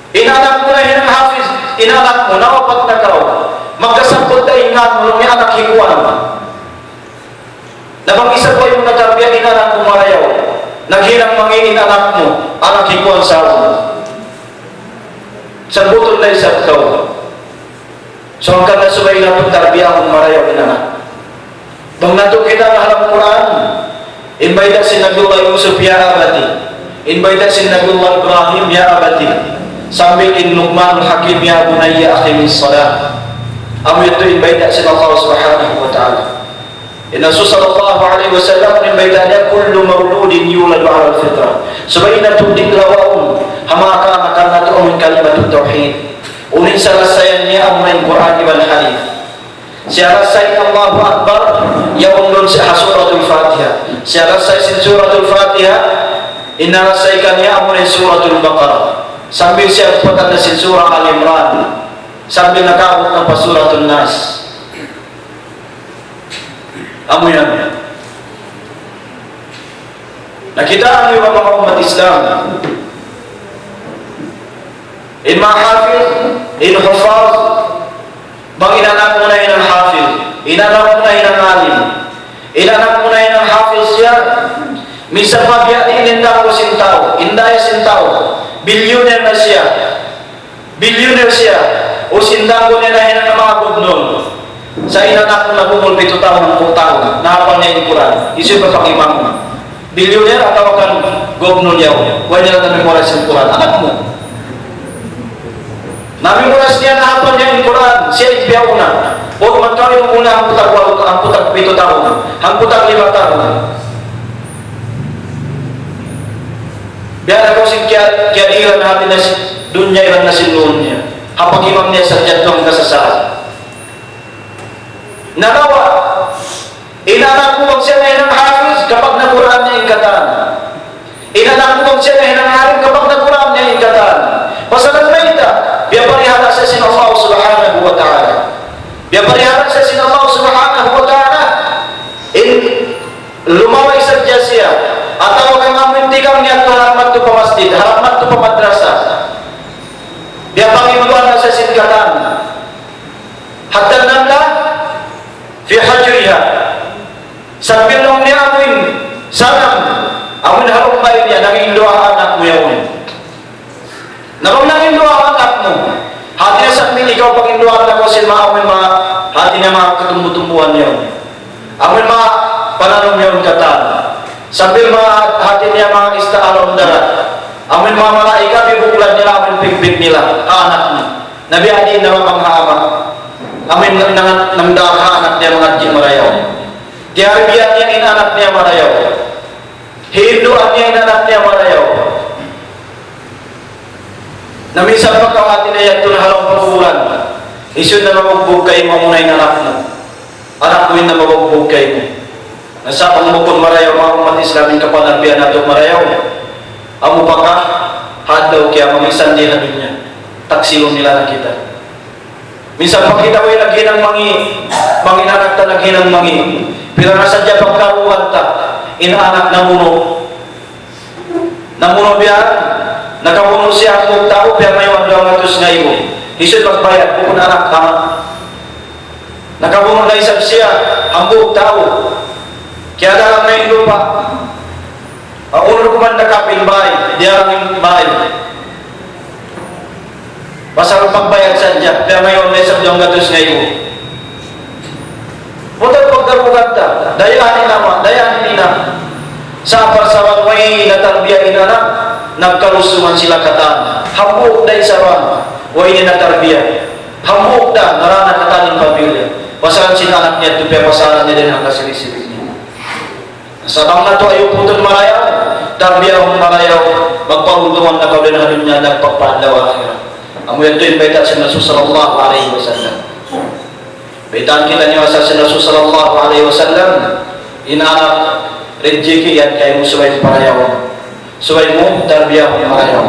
Inanak mo na ng hafiz, inanak mo, nawapat na ka. Magkasampot na ingat mo, nung anak hikuan. Nabang isa po yung nagkarbihan, inanak mo marayaw. Naghirang mangingin anak mo, anak hikuan sa ako. Sa butol na isang ikaw. So ang kanda subay na pagtarbiya akong marayaw inanak. Bang nato kita na halang Quran, inbaydak si Nabiullah Yusuf ya abati, inbaydak si Nabiullah Ibrahim ya abati, sambil in Luqman Hakim ya bunayya aqimis salat. Amu itu inbaydak si Allah subhanahu wa ta'ala. Nabi sallallahu alaihi wasallam min baitanya kullu mauludin yuladu ala al-fitrah. Sebaina tudik lawaun hamaka makan tu min kalimat tauhid. Unin salasayan niya ang main Quran wal hadis. Siara say Allahu Akbar ya umlun sa suratul Fatiha. Siara say suratul Fatiha inna rasaikan ya amun suratul Baqarah. Sambil siya patanda si surah Al-Imran. Sambil nakawat ng pasuratul Nas. Amo yan. Nakita ang iba mga umat Islam. In mga hafiz, in hufaz, bang inanak mo na yun ang hafiz, inanak mo na yun ang alim, inanak mo na yun ang hafiz siya, minsan mabiyatin inda ko sintao, inda ya sintao, bilyuner na siya, o sinda ko niya na yun ang mga gubnol. Sa inanak mo na bumul 7 tahun, 10 tahun, nahapal niya yung Quran, isu berpakimang mo. Bilyuner atau kan gubnol yaw, huwag niya na memoras yung Quran, anak mo. Namemoras niya, nahapal niya yung Quran, siya ibiyaw na. Huwag magkano yung muna ang putag 7 tahun, ang putag 5 tahun. Biar ako sing kiadiran natin na dunya ilan na sinuon niya. Hapag imam niya sa jatong kasasaan. Nagawa, inanak mo bang siya na hinang hafiz kapag nakuraan niya ingkatan. Inanak mo bang siya na hinang harim kapag nakuraan niya ingkatan. Pasalan na ita, biya parihara sa sin Allah subhanahu wa ta'ala. Biya parihara sa sin Allah subhanahu wa ta'ala. Lumaway sa siya. Atau kang amintikang niya ito haramat ito pa masjid, haramat ito pa madrasa. Biya pangimuan na sa sinkatan. Hatta nanda, fi hajriha sambil nung niya amin sanam amin harap bayi niya nanging doa anak mo yawin nabang nanging doa anak mo hati niya sambil ikaw paging doa anak mo sin amin mga hati niya mga katumbutumbuhan niya amin mga pananong yawin katan sambil mga hati niya mga istaaron darat amin mga malaika bibuklan nila amin pigbig nila anak mo nabi adi na mga hama amin nang dahha anak niya mga di marayaw. Diarbihan niya inanak niya marayaw. Hinduan niya inanak niya marayaw. Na minsan pagkakati na yan ito na halong pagkulan. Isun na mabugbog kayo mo muna yung anak mo. Anak mo yun na mabugbog kayo mo. Nasapang mo kung marayaw, mga umat Islamin kapanarbiyan na ito marayaw. Amo pa ka, hadlaw kaya mag-isan din na niya. Taksilong nila na kita. Minsan pagkita mo yung naghinang mangi-anak ta naghinang mangi. Pero nasadya pagkaruan ta, inaanak na muno. Namuno biya, nakamuno siya ang tao, pero ngayon daw nga tos ngayon mo. Isod magbayad, kung anak tama. Nakamuno na isang siya, ang buong tao. Kaya lang ngayon lupa. Ang unod ko man nakapin bahay, di ang bahay. Pasal pagbayad sa dyan, pero ngayon may isang daw nga tos ngayon mo. Butat pagkarugat ta, dayanin naman, dayanin nina. Sa pasawan way natarbiya inanak, nagkalusuman sila katan. Hambuk da isawan, way ni natarbiya. Hambuk da, narana katanin pamilya. Pasaran sila anak niya, tupi pasaran niya din ang kasilisibig niya. Sa bang na to ayaw putol marayaw, tarbiya ang marayaw, magpahuntungan na kaulinhanin niya, nagpagpaandaw akira. Amo yan to yung baitan si Nasus sallallahu alaihi wasallam. Baitan kita niya sa Nasus sallallahu alaihi wasallam, inanak, Rinjiki yan kayo mo suway parayaw. Suway mo, tarbiyah mo parayaw.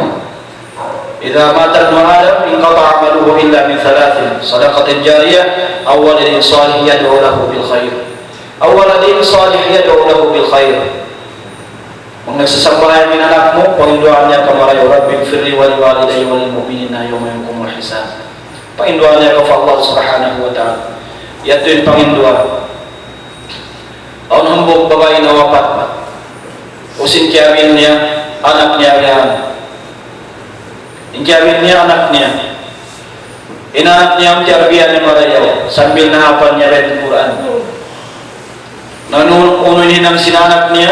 Idha matal ma'alam, inqata amaluhu illa min thalathin. Sadaqatin jariyah, awaladin salih yad'u lahu bil khair. Awaladin salih yad'u lahu bil khair. Kung nagsasambahan yung anak mo, pahinduan niya ka marayaw. Rabbi firli wal waliday wal mu'minina yawma yakumul hisab. Pahinduan niya ka fa Allah subhanahu wa ta'ala. Yato yung pahinduan. Ang hambog babae na wapat usin kiamin niya anak niya yan kiamin niya anak niya inanak niya ang tiarbiyan ni marayaw sambil nahapan niya rin Quran nanununin ng sinanak niya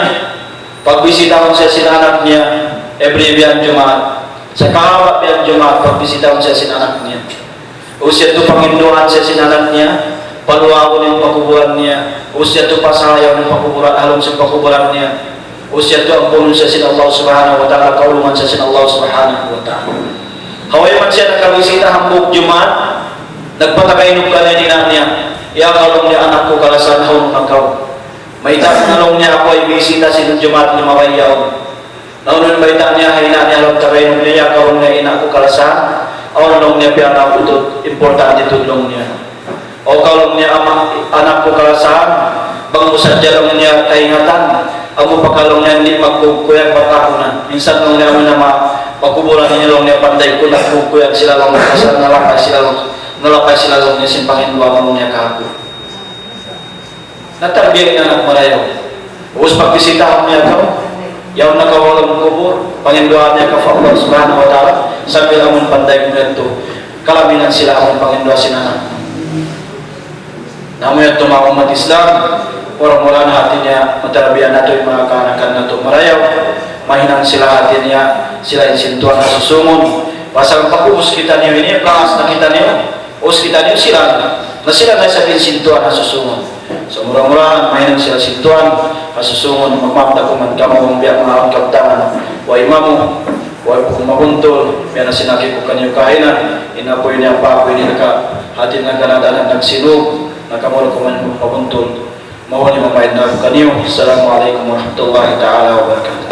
pagbisitahon sa sinanak niya every biyang Jumaat sa kahawat biyang Jumaat pagbisitahon sa sinanak niya usin ito panginduhan sa sinanak niya paluawon yung pakuburan niya usya ito pasayaw ng pakuburan along sa pakuburan niya usya ito ang punong sa sin Allah subhanahu wa ta'ala kaulungan sa sin Allah subhanahu wa ta'ala haway man siya nakabisita hambog Jumaat nagpatakainog ka na niya iakalong niya anak ko kalasan haon magaw may tanong niya ako ay bisita sin Jumaat ni mawayaw naunan may tanong niya haina niya alam takainog niya iakalong niya ina ko kalasan aunong niya piyana utod importante tudlong niya o kalong niya anak ko kalasan bang musadya lang niya kaingatan amo pagkalong niya hindi magkukuyang pagkakunan minsan nung niya mo na magkubulan niya lang niya panday ko nagkukuyang sila lang kasal nalakay sila lang niya sin Panginoon mo niya kahapon natarbiyan na anak marayaw upos pagbisitahan niya ka yaw nakawalang kubur Panginoon niya ka fa Allah subhanahu wa ta'ala sabi amon panday ko nito kalaminan sila amon Panginoon sinanak namun yung tumakong mat-Islam, mula na hati niya, matarabihan na ito yung mga kanakan na ito marayaw, mahinang sila hati niya, sila yung sintuan na susungon. Pasang pag-uus kita niyo, ini lakas na kita niyo, uus kita niyo sila na sabihin sintuan na susungon. So murang-murang, mahinang sila sintuan, masusungon, magmamda kung magkamawang biyak mga kaptangan, wa imamu, wa kung mabuntol, may na sinaki ko kanyo kahinan, inapoy niya pa, apoy niya ka, hati na ganadanan nagsinog, nakamulog ko man pabuntol mawali mamayad na kaniyo. Assalamualaikum warahmatullahi ta'ala wabarakatuh.